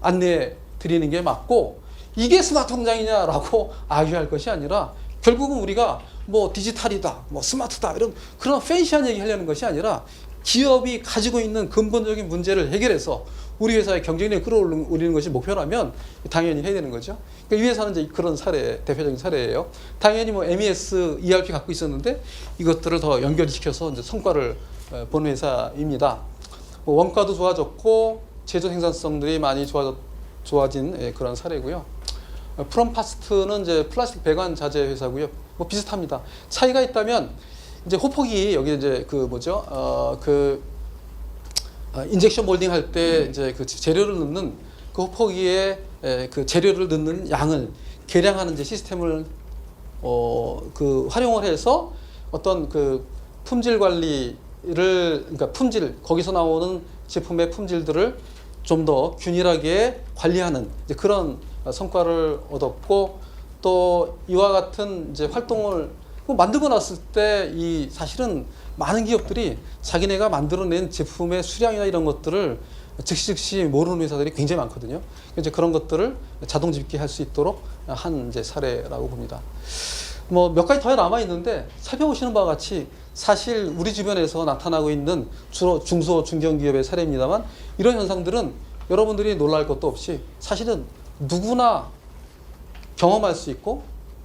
Speaker 1: 안내해 드리는 게 맞고, 이게 스마트 통장이냐라고 아유할 것이 아니라 결국은 우리가 뭐 디지털이다, 뭐 스마트다 이런 그런 팬시한 얘기 하려는 것이 아니라 기업이 가지고 있는 근본적인 문제를 해결해서 우리 회사의 경쟁력을 끌어올리는 것이 목표라면 당연히 해야 되는 거죠. 그러니까 이 회사는 이제 그런 사례, 대표적인 사례예요. 당연히 뭐 MES, ERP 갖고 있었는데 이것들을 더 연결시켜서 이제 성과를 보는 회사입니다. 뭐 원가도 좋아졌고 제조 생산성들이 많이 좋아진 그런 사례고요. 프롬파스트는 이제 플라스틱 배관 자재 회사고요. 뭐 비슷합니다. 차이가 있다면 이제 호폭이 여기 이제 그 뭐죠? 인젝션 몰딩 할 때 이제 그 재료를 넣는 그 호폭이에 그 재료를 넣는 양을 계량하는 이제 시스템을 그 활용을 해서 어떤 그 품질 관리를, 그러니까 품질, 거기서 나오는 제품의 품질들을 좀 더 균일하게 관리하는 이제 그런 성과를 얻었고, 또 이와 같은 이제 활동을 만들고 났을 때 이 사실은 많은 기업들이 자기네가 만들어낸 제품의 수량이나 이런 것들을 즉시 모르는 회사들이 굉장히 많거든요. 이제 그런 것들을 자동 집계할 수 있도록 한 이제 사례라고 봅니다. 뭐 몇 가지 더 남아 있는데 살펴보시는 바와 같이 사실 우리 주변에서 나타나고 있는 주로 중소 중견기업의 사례입니다만, 이런 현상들은 여러분들이 놀랄 것도 없이 사실은 누구나 경험할 수 있고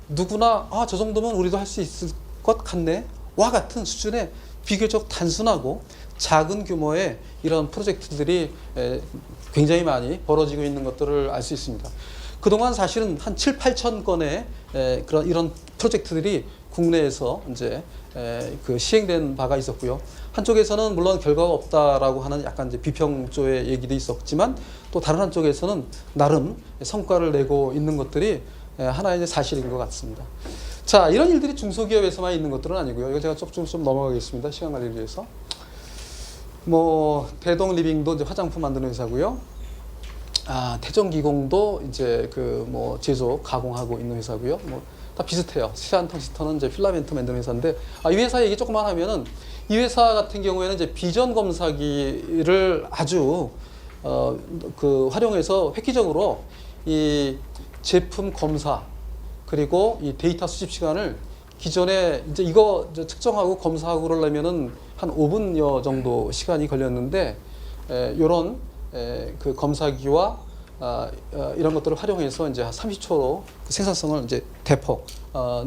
Speaker 1: 누구나 저 정도면 우리도 할 수 있을 것 같네 와 같은 수준의 비교적 단순하고 작은 규모의 이런 프로젝트들이 굉장히 많이 벌어지고 있는 것들을 알 수 있습니다. 그동안 사실은 한 7, 8천 건의 이런 프로젝트들이 국내에서 이제 그 시행된 바가 있었고요. 한쪽에서는 물론 결과가 없다라고 하는 약간 이제 비평조의 얘기도 있었지만, 또 다른 한쪽에서는 나름 성과를 내고 있는 것들이 하나의 이제 사실인 것 같습니다. 자, 이런 일들이 중소기업에서만 있는 것들은 아니고요. 이거 제가 좀 넘어가겠습니다. 시간 관리를 위해서. 뭐 대동 리빙도 이제 화장품 만드는 회사고요. 태종기공도 이제 그 뭐 제조 가공하고 있는 회사고요. 뭐 다 비슷해요. 시안텅시턴은 이제 필라멘트 만드는 회사인데, 이 회사 얘기 조금만 하면은, 이 회사 같은 경우에는 이제 비전 검사기를 아주 그 활용해서 획기적으로 이 제품 검사 그리고 이 데이터 수집 시간을 기존에 이제 이거 측정하고 검사하고 그러려면은 한 5분여 정도 시간이 걸렸는데, 요런 그 검사기와 이런 것들을 활용해서 이제 30초로 그 생산성을 이제 대폭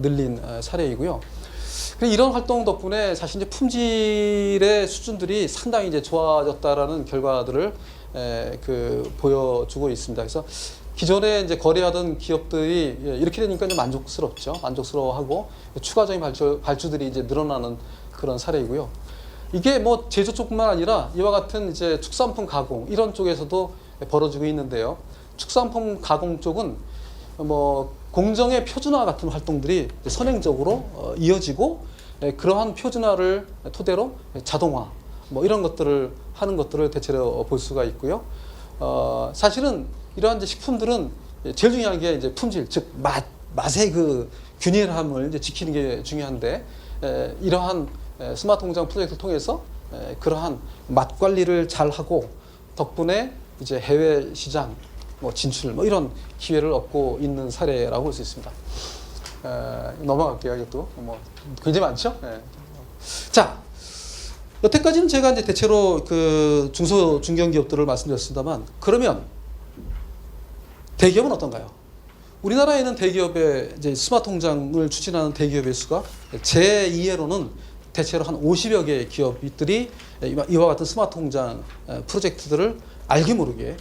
Speaker 1: 늘린 사례이고요. 이런 활동 덕분에 사실 이제 품질의 수준들이 상당히 이제 좋아졌다라는 결과들을 그 보여주고 있습니다. 그래서 기존에 이제 거래하던 기업들이 이렇게 되니까 이제 만족스럽죠. 만족스러워하고 추가적인 발주들이 이제 늘어나는 그런 사례이고요. 이게 뭐 제조 쪽뿐만 아니라 이와 같은 이제 축산품 가공 이런 쪽에서도 벌어지고 있는데요. 축산품 가공 쪽은 뭐 공정의 표준화 같은 활동들이 선행적으로 이어지고, 그러한 표준화를 토대로 자동화 뭐 이런 것들을 하는 것들을 대체로 볼 수가 있고요. 사실은 이러한 이제 식품들은 제일 중요한 게 이제 품질, 즉 맛의 그 균일함을 이제 지키는 게 중요한데, 이러한 스마트 공장 프로젝트를 통해서 그러한 맛 관리를 잘 하고 덕분에 이제 해외 시장 뭐 진출 뭐 이런 기회를 얻고 있는 사례라고 볼 수 있습니다. 넘어갈게요. 이것도 뭐 굉장히 많죠. 예. 자, 여태까지는 제가 이제 대체로 그 중소 중견 기업들을 말씀드렸습니다만, 그러면 대기업은 어떤가요? 우리나라에는 대기업의 이제 스마트 통장을 추진하는 대기업의 수가 제 2회로는 대체로 한 50여 개의 기업들이 이와 같은 스마트 통장 프로젝트들을 알게 모르게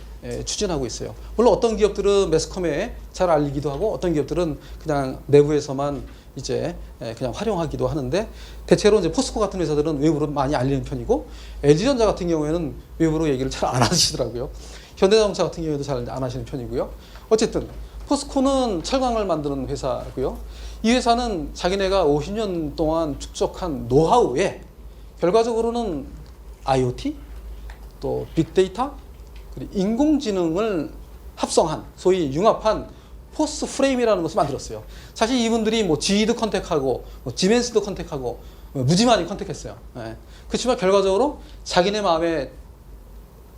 Speaker 1: 추진하고 있어요. 물론 어떤 기업들은 매스컴에 잘 알리기도 하고 어떤 기업들은 그냥 내부에서만 이제 그냥 활용하기도 하는데, 대체로 이제 포스코 같은 회사들은 외부로 많이 알리는 편이고, LG전자 같은 경우에는 외부로 얘기를 잘 안 하시더라고요. 현대자동차 같은 경우에도 잘 안 하시는 편이고요. 어쨌든 포스코는 철강을 만드는 회사고요. 이 회사는 자기네가 50년 동안 축적한 노하우에 결과적으로는 IoT, 또 빅데이터, 그리고 인공지능을 합성한, 소위 융합한 포스 프레임이라는 것을 만들었어요. 사실 이분들이 뭐 GE도 컨택하고 뭐 지멘스도 컨택하고 무지 많이 컨택했어요. 예. 그렇지만 결과적으로 자기네 마음에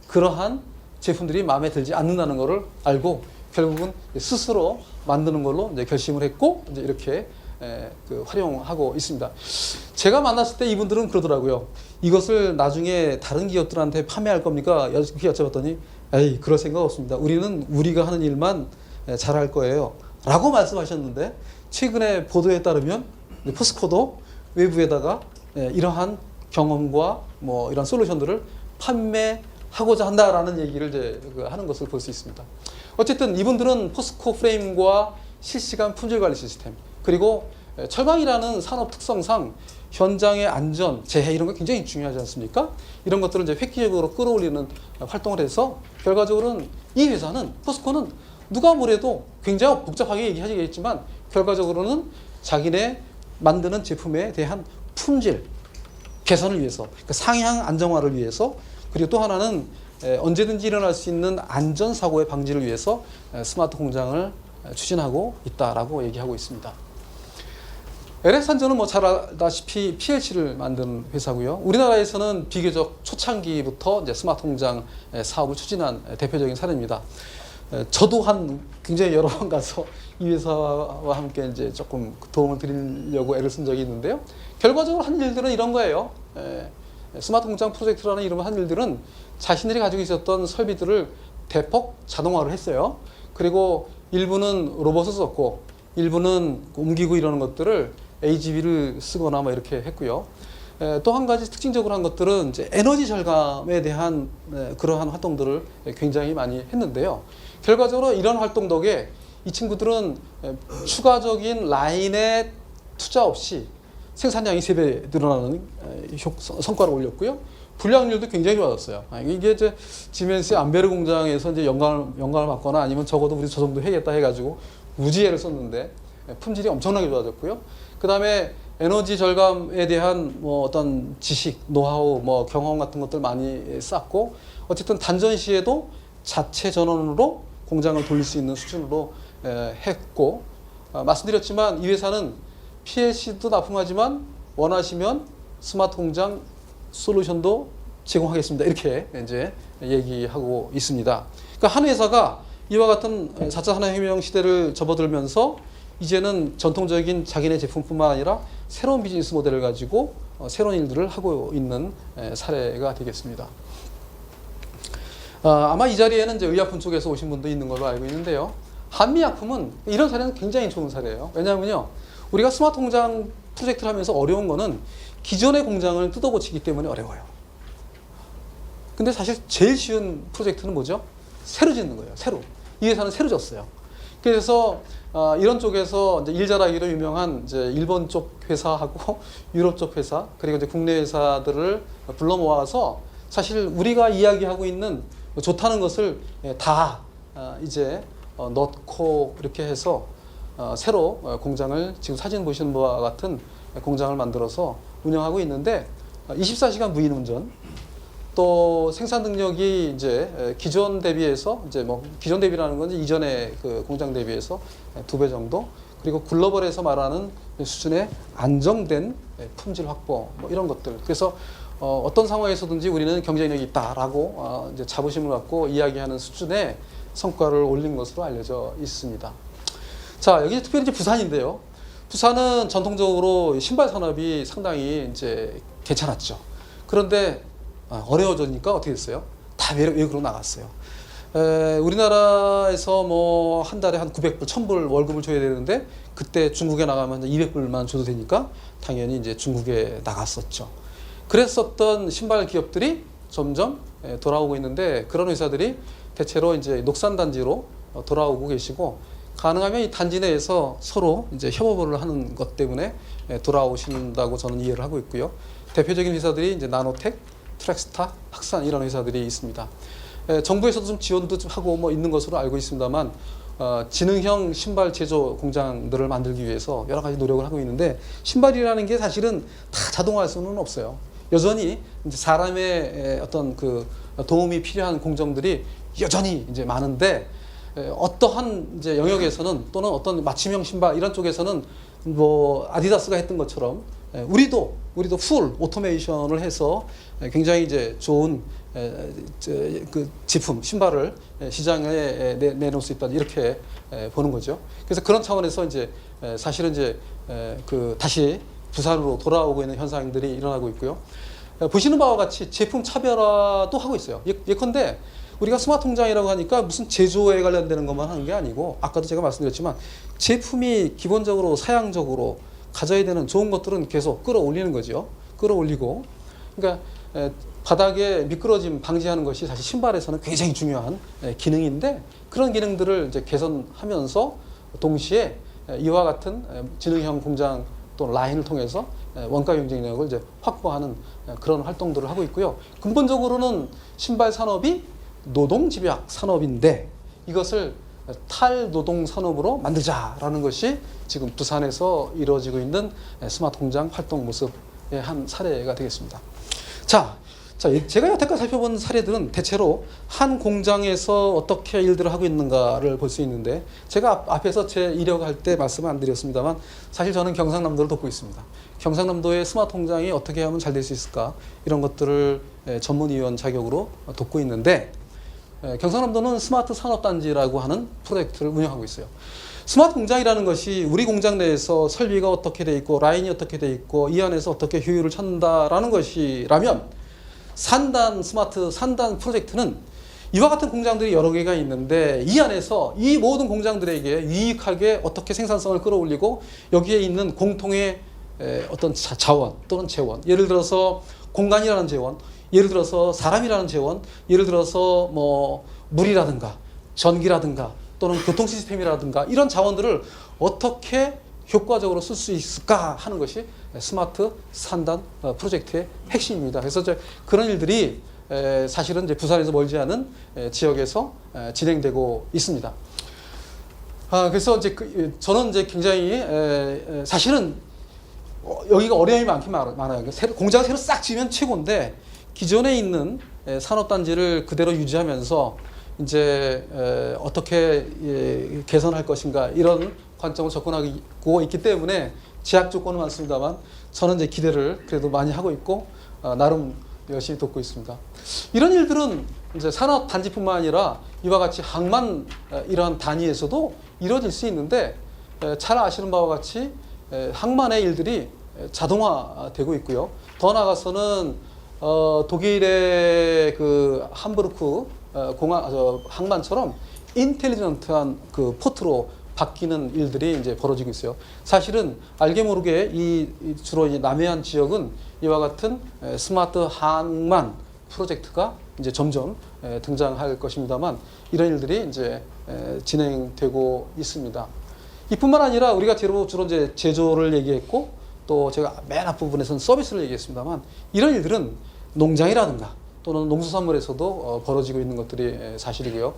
Speaker 1: 그러한 제품들이 마음에 들지 않는다는 것을 알고 결국은 스스로 만드는 걸로 이제 결심을 했고, 이제 이렇게 활용하고 있습니다. 제가 만났을 때 이분들은 그러더라고요. 이것을 나중에 다른 기업들한테 판매할 겁니까? 이렇게 여쭤봤더니, 에이, 그럴 생각 없습니다. 우리는 우리가 하는 일만 잘할 거예요. 라고 말씀하셨는데, 최근에 보도에 따르면 포스코도 외부에다가 이러한 경험과 뭐 이런 솔루션들을 판매하고자 한다라는 얘기를 이제 하는 것을 볼 수 있습니다. 어쨌든 이분들은 포스코 프레임과 실시간 품질 관리 시스템, 그리고 철강이라는 산업 특성상 현장의 안전, 재해 이런 거 굉장히 중요하지 않습니까? 이런 것들을 이제 획기적으로 끌어올리는 활동을 해서 결과적으로는 이 회사는, 포스코는 누가 뭐래도 굉장히 복잡하게 얘기하시겠지만 결과적으로는 자기네 만드는 제품에 대한 품질 개선을 위해서, 그러니까 상향 안정화를 위해서, 그리고 또 하나는 언제든지 일어날 수 있는 안전사고의 방지를 위해서 스마트 공장을 추진하고 있다라고 얘기하고 있습니다. LS한전은 뭐 잘 알다시피 PLC를 만드는 회사고요. 우리나라에서는 비교적 초창기부터 이제 스마트 공장 사업을 추진한 대표적인 사례입니다. 저도 굉장히 여러 번 가서 이 회사와 함께 이제 조금 도움을 드리려고 애를 쓴 적이 있는데요. 결과적으로 한 일들은 이런 거예요. 스마트 공장 프로젝트라는 이름을 한 일들은 자신들이 가지고 있었던 설비들을 대폭 자동화를 했어요. 그리고 일부는 로봇을 썼고, 일부는 옮기고 이러는 것들을 AGV를 쓰거나 뭐 이렇게 했고요. 또 한 가지 특징적으로 한 것들은 이제 에너지 절감에 대한 그러한 활동들을 굉장히 많이 했는데요. 결과적으로 이런 활동 덕에 이 친구들은 추가적인 라인에 투자 없이 생산량이 3배 늘어나는 성과를 올렸고요. 불량률도 굉장히 좋아졌어요. 이게 이제 지멘스의 안베르 공장에서 이제 영감을 받거나 아니면 적어도 우리 저 정도 해야겠다 해가지고 우지혜를 썼는데 품질이 엄청나게 좋아졌고요. 그 다음에 에너지 절감에 대한 뭐 어떤 지식, 노하우, 뭐 경험 같은 것들 많이 쌓고, 어쨌든 단전 시에도 자체 전원으로 공장을 돌릴 수 있는 수준으로 했고, 말씀드렸지만 이 회사는 PLC도 납품하지만 원하시면 스마트 공장 솔루션도 제공하겠습니다. 이렇게 이제 얘기하고 있습니다. 그러니까 한 회사가 이와 같은 4차 산업혁명 시대를 접어들면서 이제는 전통적인 자기네 제품뿐만 아니라 새로운 비즈니스 모델을 가지고 새로운 일들을 하고 있는 사례가 되겠습니다. 아마 이 자리에는 이제 의약품 쪽에서 오신 분도 있는 걸로 알고 있는데요. 한미약품은 이런 사례는 굉장히 좋은 사례예요. 왜냐하면요, 우리가 스마트 공장 프로젝트를 하면서 어려운 거는 기존의 공장을 뜯어고치기 때문에 어려워요. 근데 사실 제일 쉬운 프로젝트는 뭐죠? 새로 짓는 거예요. 새로. 이 회사는 새로 졌어요. 그래서 이런 쪽에서 이제 일 잘하기로 유명한 이제 일본 쪽 회사하고 유럽 쪽 회사, 그리고 이제 국내 회사들을 불러 모아서 사실 우리가 이야기하고 있는 좋다는 것을 다 이제 넣고 이렇게 해서 새로 공장을, 지금 사진 보시는 바와 같은 공장을 만들어서 운영하고 있는데, 24시간 무인 운전, 또 생산 능력이 이제 기존 대비해서, 이제 뭐 기존 대비라는 건 이전의 그 공장 대비해서 2배 정도, 그리고 글로벌에서 말하는 수준의 안정된 품질 확보, 뭐 이런 것들. 그래서 어떤 상황에서든지 우리는 경쟁력이 있다라고 이제 자부심을 갖고 이야기하는 수준의 성과를 올린 것으로 알려져 있습니다. 자, 여기 특별히 이제 부산인데요. 부산은 전통적으로 신발 산업이 상당히 이제 괜찮았죠. 그런데 어려워지니까 어떻게 됐어요? 다 외국으로 나갔어요. 우리나라에서 뭐 한 달에 한 900불, 1000불 월급을 줘야 되는데 그때 중국에 나가면 200불만 줘도 되니까 당연히 이제 중국에 나갔었죠. 그랬었던 신발 기업들이 점점 돌아오고 있는데 그런 회사들이 대체로 이제 녹산단지로 돌아오고 계시고 가능하면 이 단지 내에서 서로 이제 협업을 하는 것 때문에 돌아오신다고 저는 이해를 하고 있고요. 대표적인 회사들이 이제 나노텍, 트랙스타, 학산 이런 회사들이 있습니다. 정부에서도 좀 지원도 좀 하고 뭐 있는 것으로 알고 있습니다만 지능형 신발 제조 공장들을 만들기 위해서 여러 가지 노력을 하고 있는데 신발이라는 게 사실은 다 자동화할 수는 없어요. 여전히 이제 사람의 어떤 그 도움이 필요한 공정들이 여전히 이제 많은데 어떠한 이제 영역에서는 또는 어떤 맞춤형 신발 이런 쪽에서는 뭐 아디다스가 했던 것처럼 우리도 풀 오토메이션을 해서 굉장히 이제 좋은 그 제품 신발을 시장에 내놓을 수 있다 이렇게 보는 거죠. 그래서 그런 차원에서 이제 사실은 이제 그 다시 부산으로 돌아오고 있는 현상들이 일어나고 있고요. 보시는 바와 같이 제품 차별화도 하고 있어요. 예컨대 우리가 스마트 공장이라고 하니까 무슨 제조에 관련되는 것만 하는 게 아니고 아까도 제가 말씀드렸지만 제품이 기본적으로 사양적으로 가져야 되는 좋은 것들은 계속 끌어올리는 거죠. 끌어올리고 그러니까 바닥에 미끄러짐 방지하는 것이 사실 신발에서는 굉장히 중요한 기능인데 그런 기능들을 이제 개선하면서 동시에 이와 같은 지능형 공장 또 라인을 통해서 원가 경쟁력을 이제 확보하는 그런 활동들을 하고 있고요. 근본적으로는 신발 산업이 노동 집약 산업인데 이것을 탈노동 산업으로 만들자라는 것이 지금 부산에서 이루어지고 있는 스마트 공장 활동 모습의 한 사례가 되겠습니다. 자, 제가 여태까지 살펴본 사례들은 대체로 한 공장에서 어떻게 일들을 하고 있는가를 볼 수 있는데 제가 앞에서 제 이력할 때 말씀을 안 드렸습니다만 사실 저는 경상남도를 돕고 있습니다. 경상남도의 스마트 공장이 어떻게 하면 잘 될 수 있을까 이런 것들을 전문위원 자격으로 돕고 있는데 경상남도는 스마트 산업단지라고 하는 프로젝트를 운영하고 있어요. 스마트 공장이라는 것이 우리 공장 내에서 설비가 어떻게 돼 있고 라인이 어떻게 돼 있고 이 안에서 어떻게 효율을 찾는다라는 것이라면 스마트 산단 프로젝트는 이와 같은 공장들이 여러 개가 있는데 이 안에서 이 모든 공장들에게 유익하게 어떻게 생산성을 끌어올리고 여기에 있는 공통의 어떤 자원 또는 재원, 예를 들어서 공간이라는 재원, 예를 들어서 사람이라는 재원, 예를 들어서 뭐 물이라든가 전기라든가 또는 교통 시스템이라든가 이런 자원들을 어떻게 효과적으로 쓸 수 있을까 하는 것이 스마트 산단 프로젝트의 핵심입니다. 그래서 이제 그런 일들이 사실은 이제 부산에서 멀지 않은 지역에서 진행되고 있습니다. 그래서 이제 저는 이제 굉장히 사실은 여기가 어려움이 많긴 많아요. 공장을 새로 싹 지으면 최고인데 기존에 있는 산업단지를 그대로 유지하면서 이제 어떻게 개선할 것인가 이런 관점을 접근하고 있기 때문에 제약 조건은 많습니다만 저는 이제 기대를 그래도 많이 하고 있고 나름 열심히 돕고 있습니다. 이런 일들은 이제 산업 단지뿐만 아니라 이와 같이 항만 이러한 단위에서도 이루어질 수 있는데 잘 아시는 바와 같이 항만의 일들이 자동화되고 있고요. 더 나아가서는 독일의 그 함부르크 항만처럼 인텔리전트한 그 포트로 바뀌는 일들이 이제 벌어지고 있어요. 사실은 알게 모르게 주로 남해안 지역은 이와 같은 스마트 항만 프로젝트가 이제 점점 등장할 것입니다만 이런 일들이 이제 진행되고 있습니다. 이뿐만 아니라 우리가 주로 이제 제조를 얘기했고 또 제가 맨 앞부분에서는 서비스를 얘기했습니다만 이런 일들은 농장이라든가 또는 농수산물에서도 벌어지고 있는 것들이 사실이고요.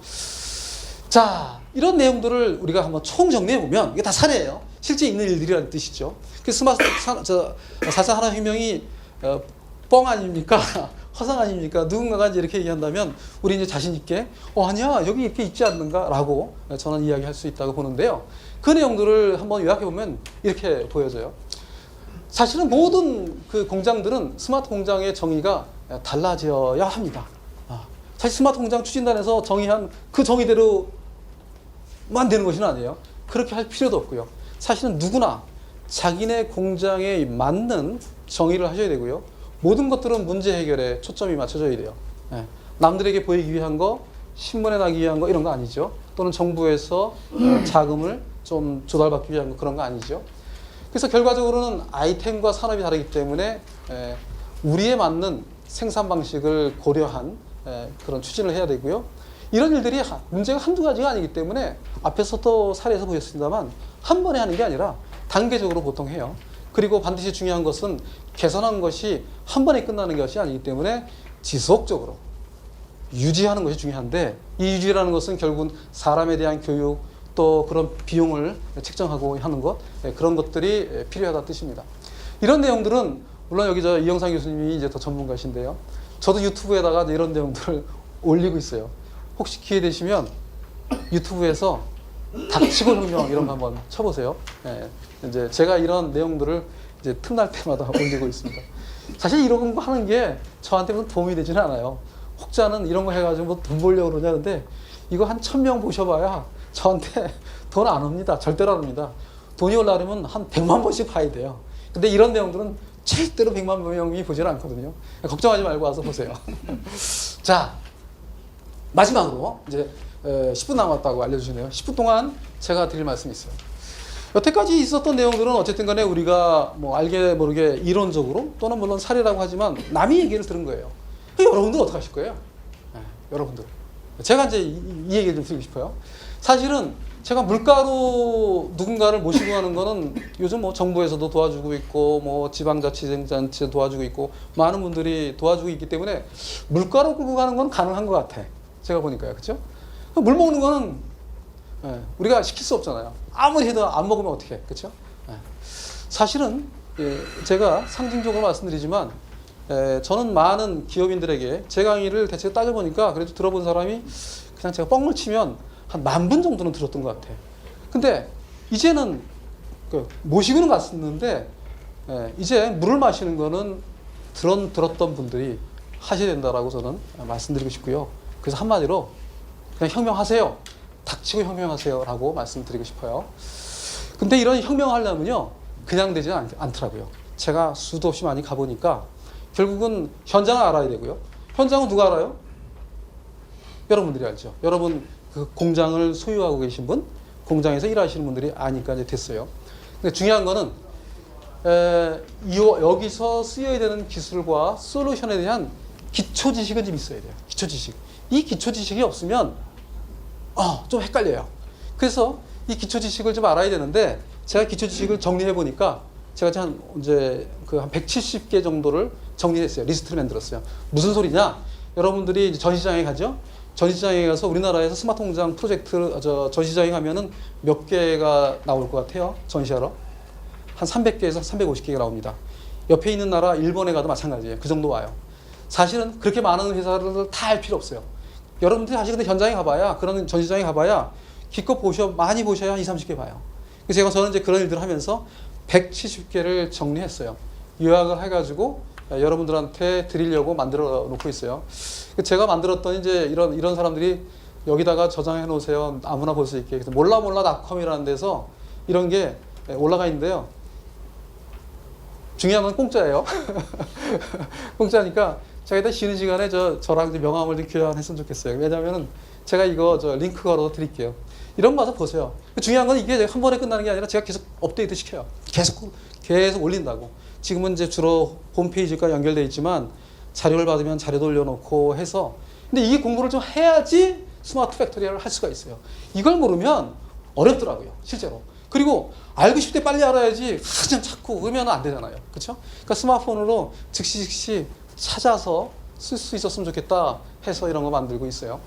Speaker 1: 자, 이런 내용들을 우리가 한번 총정리해보면 이게 다 사례예요. 실제 있는 일들이라는 뜻이죠. 그 스마트 4차 산업혁명이 뻥 아닙니까? 허상 아닙니까? 누군가가 이제 이렇게 얘기한다면 우리 이제 자신있게 아니야 여기 이렇게 있지 않는가? 라고 저는 이야기할 수 있다고 보는데요. 그 내용들을 한번 요약해보면 이렇게 보여져요. 사실은 모든 그 공장들은 스마트 공장의 정의가 달라져야 합니다. 사실 스마트 공장 추진단에서 정의한 그 정의대로만 되는 것은 아니에요. 그렇게 할 필요도 없고요. 사실은 누구나 자기네 공장에 맞는 정의를 하셔야 되고요. 모든 것들은 문제 해결에 초점이 맞춰져야 돼요. 예. 남들에게 보이기 위한 거, 신문에 나기 위한 거 이런 거 아니죠. 또는 정부에서 자금을 좀 조달받기 위한 거 그런 거 아니죠. 그래서 결과적으로는 아이템과 산업이 다르기 때문에 우리에 맞는 생산 방식을 고려한 그런 추진을 해야 되고요. 이런 일들이 문제가 한두 가지가 아니기 때문에 앞에서도 사례에서 보였습니다만 한 번에 하는 게 아니라 단계적으로 보통 해요. 그리고 반드시 중요한 것은 개선한 것이 한 번에 끝나는 것이 아니기 때문에 지속적으로 유지하는 것이 중요한데, 이 유지라는 것은 결국은 사람에 대한 교육, 또 그런 비용을 책정하고 하는 것, 그런 것들이 필요하다는 뜻입니다. 이런 내용들은 물론 여기 이영상 교수님이 이제 더 전문가신데요. 저도 유튜브에다가 이런 내용들을 올리고 있어요. 혹시 기회 되시면 유튜브에서 닥치고 혁명 이런 거 한번 쳐보세요. 이제 제가 이런 내용들을 이제 틈날 때마다 올리고 있습니다. 사실 이런 거 하는 게 저한테 무슨 도움이 되지는 않아요. 혹자는 이런 거 해가지고 뭐 돈 벌려고 그러냐는데, 이거 한 1000명 보셔봐야 저한테 돈 안 옵니다. 절대로 안 옵니다. 돈이 올라가려면 한 100만 번씩 봐야 돼요. 근데 이런 내용들은 절대로 100만 명이 보질 않거든요. 걱정하지 말고 와서 보세요. 자, 마지막으로 이제 10분 남았다고 알려주시네요. 10분 동안 제가 드릴 말씀이 있어요. 여태까지 있었던 내용들은 어쨌든 간에 우리가 뭐 알게 모르게 이론적으로 또는 물론 사례라고 하지만 남이 얘기를 들은 거예요. 여러분들 어떻게 하실 거예요? 여러분들. 제가 이제 이 얘기를 좀 드리고 싶어요. 사실은 제가 물가로 누군가를 모시고 가는 거는 요즘 뭐 정부에서도 도와주고 있고 뭐 지방자치단체 도와주고 있고 많은 분들이 도와주고 있기 때문에 물가로 끌고 가는 건 가능한 것 같아. 제가 보니까요. 그렇죠? 물 먹는 거는 우리가 시킬 수 없잖아요. 아무리 해도 안 먹으면 어떡해. 그렇죠? 사실은 제가 상징적으로 말씀드리지만 저는 많은 기업인들에게 제 강의를 대체 따져보니까 그래도 들어본 사람이 그냥 제가 뻥을 치면 한 10,000분 정도는 들었던 것 같아요. 근데 이제는 모시고는 갔었는데 이제 물을 마시는 거는 들었던 분들이 하셔야 된다라고 저는 말씀드리고 싶고요. 그래서 한마디로 그냥 혁명하세요. 닥치고 혁명하세요 라고 말씀드리고 싶어요. 근데 이런 혁명하려면요 그냥 되지는 않더라고요. 제가 수도 없이 많이 가보니까 결국은 현장을 알아야 되고요. 현장은 누가 알아요? 여러분들이 알죠. 여러분 그 공장을 소유하고 계신 분, 공장에서 일하시는 분들이 아니까 이제 됐어요. 근데 중요한 거는 여기서 쓰여야 되는 기술과 솔루션에 대한 기초 지식은 좀 있어야 돼요. 기초 지식. 이 기초 지식이 없으면 좀 헷갈려요. 그래서 이 기초 지식을 좀 알아야 되는데, 제가 기초 지식을 정리해 보니까 제가 한 170개 정도를 정리했어요. 리스트를 만들었어요. 무슨 소리냐? 여러분들이 이제 전시장에 가죠. 전시장에 가서 우리나라에서 스마트 공장 프로젝트 전시장에 가면은 몇 개가 나올 것 같아요. 전시하러 한 300개에서 350개가 나옵니다. 옆에 있는 나라 일본에 가도 마찬가지예요. 그 정도 와요. 사실은 그렇게 많은 회사를 다 할 필요 없어요. 여러분들이 사실 근데 현장에 가봐야, 그런 전시장에 가봐야 기껏 많이 보셔야 한 20, 30개 봐요. 그래서 저는 이제 그런 일들을 하면서 170개를 정리했어요. 요약을 해가지고 여러분들한테 드리려고 만들어 놓고 있어요. 제가 만들었던 이제 이런 사람들이 여기다가 저장해 놓으세요. 아무나 볼 수 있게. 그래서 몰라몰라닷컴이라는 데서 이런 게 올라가 있는데요. 중요한 건 공짜예요. 공짜니까 제가 일단 쉬는 시간에 저랑 명함을 좀 교환했으면 좋겠어요. 왜냐면은 제가 이거 링크 걸어 드릴게요. 이런 거 와서 보세요. 중요한 건 이게 한 번에 끝나는 게 아니라 제가 계속 업데이트 시켜요. 계속 올린다고. 지금은 이제 주로 홈페이지가 연결되어 있지만 자료를 받으면 자료도 올려놓고 해서, 근데 이 공부를 좀 해야지 스마트 팩토리를 할 수가 있어요. 이걸 모르면 어렵더라고요, 실제로. 그리고 알고 싶을 때 빨리 알아야지 그냥 찾고 그러면 안 되잖아요. 그렇죠? 그러니까 스마트폰으로 즉시 찾아서 쓸 수 있었으면 좋겠다 해서 이런 거 만들고 있어요.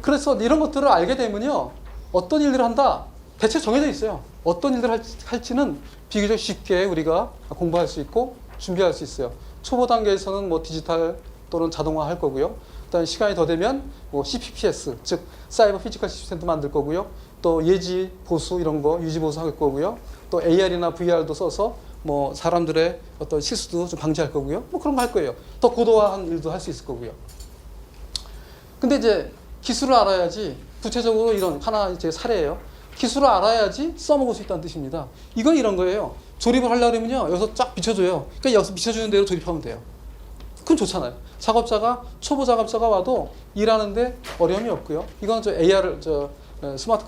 Speaker 1: 그래서 이런 것들을 알게 되면요, 어떤 일들을 한다 대체 정해져 있어요. 어떤 일들을 할지는 비교적 쉽게 우리가 공부할 수 있고 준비할 수 있어요. 초보 단계에서는 뭐 디지털 또는 자동화 할 거고요. 그다음에 시간이 더 되면 뭐 CPPS, 즉 사이버 피지컬 시스템도 만들 거고요. 또 예지 보수 이런 거 유지 보수 할 거고요. 또 AR이나 VR도 써서 뭐 사람들의 어떤 실수도 좀 방지할 거고요. 뭐 그런 거 할 거예요. 더 고도화한 일도 할 수 있을 거고요. 근데 이제 기술을 알아야지. 구체적으로 이런 하나 제 사례예요. 기술을 알아야지 써먹을 수 있다는 뜻입니다. 이건 이런 거예요. 조립을 하려면요, 여기서 쫙 비춰줘요. 그러니까 여기서 비춰주는 대로 조립하면 돼요. 그건 좋잖아요. 작업자가, 초보 작업자가 와도 일하는데 어려움이 없고요. 이건 저 AR을, 스마트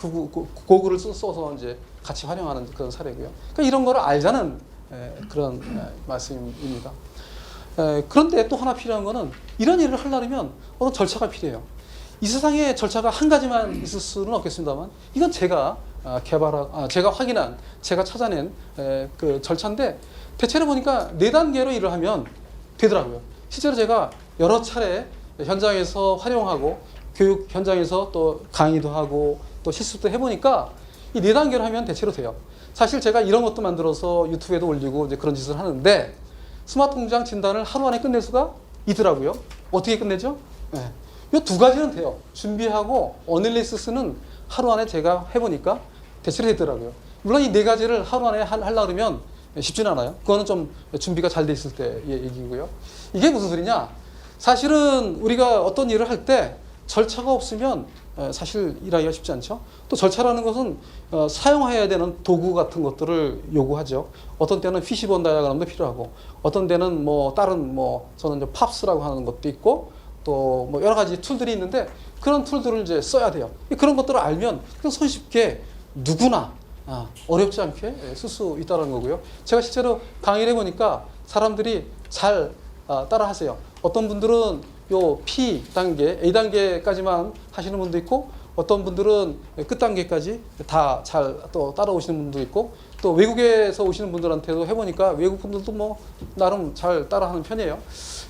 Speaker 1: 고글을 써서 이제 같이 활용하는 그런 사례고요. 그러니까 이런 거를 알자는 그런 말씀입니다. 그런데 또 하나 필요한 거는 이런 일을 하려면 어떤 절차가 필요해요. 이 세상에 절차가 한 가지만 있을 수는 없겠습니다만 이건 제가 제가 확인한, 제가 찾아낸 그 절차인데 대체로 보니까 4단계로 일을 하면 되더라고요. 실제로 제가 여러 차례 현장에서 활용하고 교육 현장에서 또 강의도 하고 또 실습도 해보니까 이 4단계로 하면 대체로 돼요. 사실 제가 이런 것도 만들어서 유튜브에도 올리고 이제 그런 짓을 하는데 스마트 공장 진단을 하루 안에 끝낼 수가 있더라고요. 어떻게 끝내죠? 이 2가지는 돼요. 준비하고 어널리시스는 하루 안에 제가 해보니까 대체로 되더라고요. 물론 이 4가지를 하루 안에 하려고 그러면 쉽지는 않아요. 그거는 좀 준비가 잘 돼 있을 때 얘기고요. 이게 무슨 소리냐? 사실은 우리가 어떤 일을 할 때 절차가 없으면 사실 일하기가 쉽지 않죠. 또 절차라는 것은 사용해야 되는 도구 같은 것들을 요구하죠. 어떤 때는 피시본 다이아그램도 필요하고, 어떤 때는 뭐 다른 저는 이제 팝스라고 하는 것도 있고, 또 뭐 여러 가지 툴들이 있는데 그런 툴들을 이제 써야 돼요. 그런 것들을 알면 그냥 손쉽게 누구나 어렵지 않게 쓸 수 있다는 거고요. 제가 실제로 강의를 해보니까 사람들이 잘 따라하세요. 어떤 분들은 요 P 단계, A 단계까지만 하시는 분도 있고, 어떤 분들은 끝 단계까지 다 잘 또 따라오시는 분도 있고, 또 외국에서 오시는 분들한테도 해보니까 외국 분들도 뭐 나름 잘 따라하는 편이에요.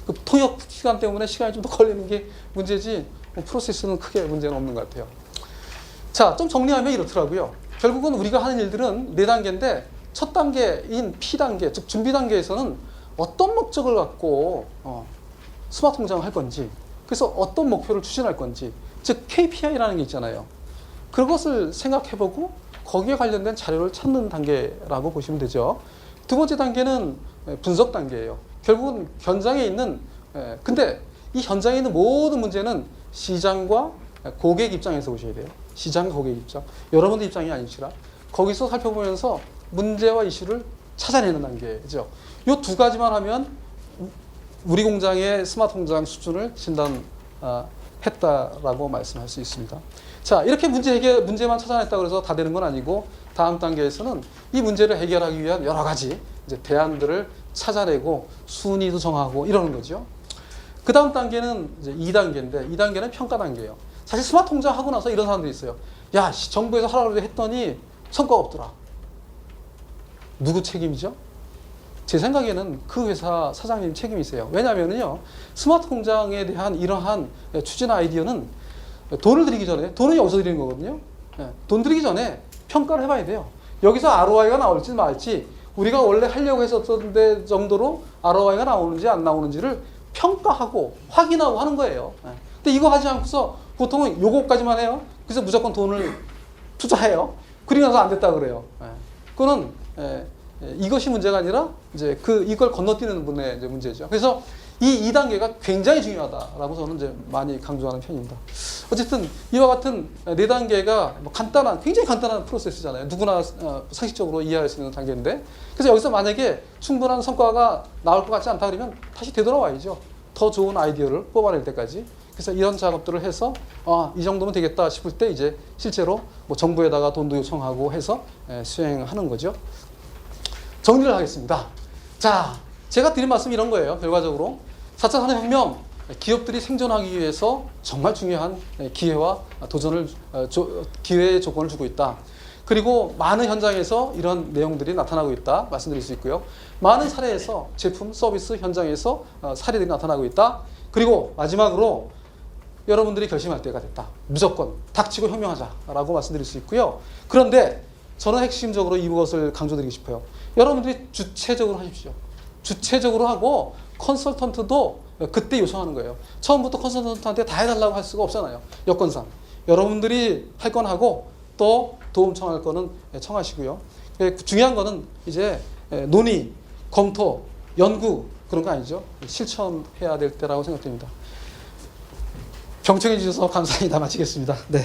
Speaker 1: 그 통역 시간 때문에 시간이 좀 더 걸리는 게 문제지 프로세스는 크게 문제는 없는 것 같아요. 자, 좀 정리하면 이렇더라고요. 결국은 우리가 하는 일들은 4단계인데 첫 단계인 P 단계, 즉 준비 단계에서는 어떤 목적을 갖고 스마트 공장을 할 건지, 그래서 어떤 목표를 추진할 건지, 즉 KPI라는 게 있잖아요. 그것을 생각해보고 거기에 관련된 자료를 찾는 단계라고 보시면 되죠. 2번째 단계는 분석 단계예요. 결국은 현장에 있는, 근데 이 현장에 있는 모든 문제는 시장과 고객 입장에서 보셔야 돼요. 시장과 고객 입장. 여러분들 입장이 아니시라 거기서 살펴보면서 문제와 이슈를 찾아내는 단계죠. 이 2가지만 하면 우리 공장의 스마트 공장 수준을 진단했다라고 말씀할 수 있습니다. 자, 이렇게 문제만 찾아냈다고 해서 다 되는 건 아니고, 다음 단계에서는 이 문제를 해결하기 위한 여러 가지 이제 대안들을 찾아내고 순위도 정하고 이러는 거죠. 그 다음 단계는 이제 2단계인데, 2단계는 평가 단계예요. 사실 스마트 공장 하고 나서 이런 사람들이 있어요. 야, 정부에서 하라고 했더니 성과가 없더라. 누구 책임이죠? 제 생각에는 그 회사 사장님 책임이세요. 왜냐하면요, 스마트 공장에 대한 이러한 추진 아이디어는 돈을 들이기 전에, 돈은 여기서 들이는 거거든요. 돈 들이기 전에 평가를 해봐야 돼요. 여기서 ROI가 나올지 말지, 우리가 원래 하려고 했었던 데 정도로 ROI가 나오는지 안 나오는지를 평가하고 확인하고 하는 거예요. 근데 이거 하지 않고서 보통은 요거까지만 해요. 그래서 무조건 돈을 투자해요. 그리고 나서 안 됐다 그래요. 그거는 이것이 문제가 아니라 이제 이걸 건너뛰는 분의 이제 문제죠. 그래서 이 2단계가 굉장히 중요하다라고 저는 이제 많이 강조하는 편입니다. 어쨌든 이와 같은 4단계가 굉장히 간단한 프로세스잖아요. 누구나 상식적으로 이해할 수 있는 단계인데, 그래서 여기서 만약에 충분한 성과가 나올 것 같지 않다 그러면 다시 되돌아와야죠. 더 좋은 아이디어를 뽑아낼 때까지. 그래서 이런 작업들을 해서 이 정도면 되겠다 싶을 때 이제 실제로 뭐 정부에다가 돈도 요청하고 해서 수행하는 거죠. 정리를 하겠습니다. 자, 제가 드린 말씀이 이런 거예요. 결과적으로 4차 산업혁명, 기업들이 생존하기 위해서 정말 중요한 기회와 기회의 조건을 주고 있다. 그리고 많은 현장에서 이런 내용들이 나타나고 있다 말씀드릴 수 있고요. 많은 사례에서 제품, 서비스 현장에서 사례들이 나타나고 있다. 그리고 마지막으로 여러분들이 결심할 때가 됐다. 무조건 닥치고 혁명하자라고 말씀드릴 수 있고요. 그런데 저는 핵심적으로 이것을 강조드리고 싶어요. 여러분들이 주체적으로 하십시오. 주체적으로 하고 컨설턴트도 그때 요청하는 거예요. 처음부터 컨설턴트한테 다 해달라고 할 수가 없잖아요. 여건상. 여러분들이 할 건 하고 또 도움 청할 거는 청하시고요. 중요한 거는 이제 논의, 검토, 연구 그런 거 아니죠. 실천해야 될 때라고 생각됩니다. 경청해 주셔서 감사합니다. 마치겠습니다. 네.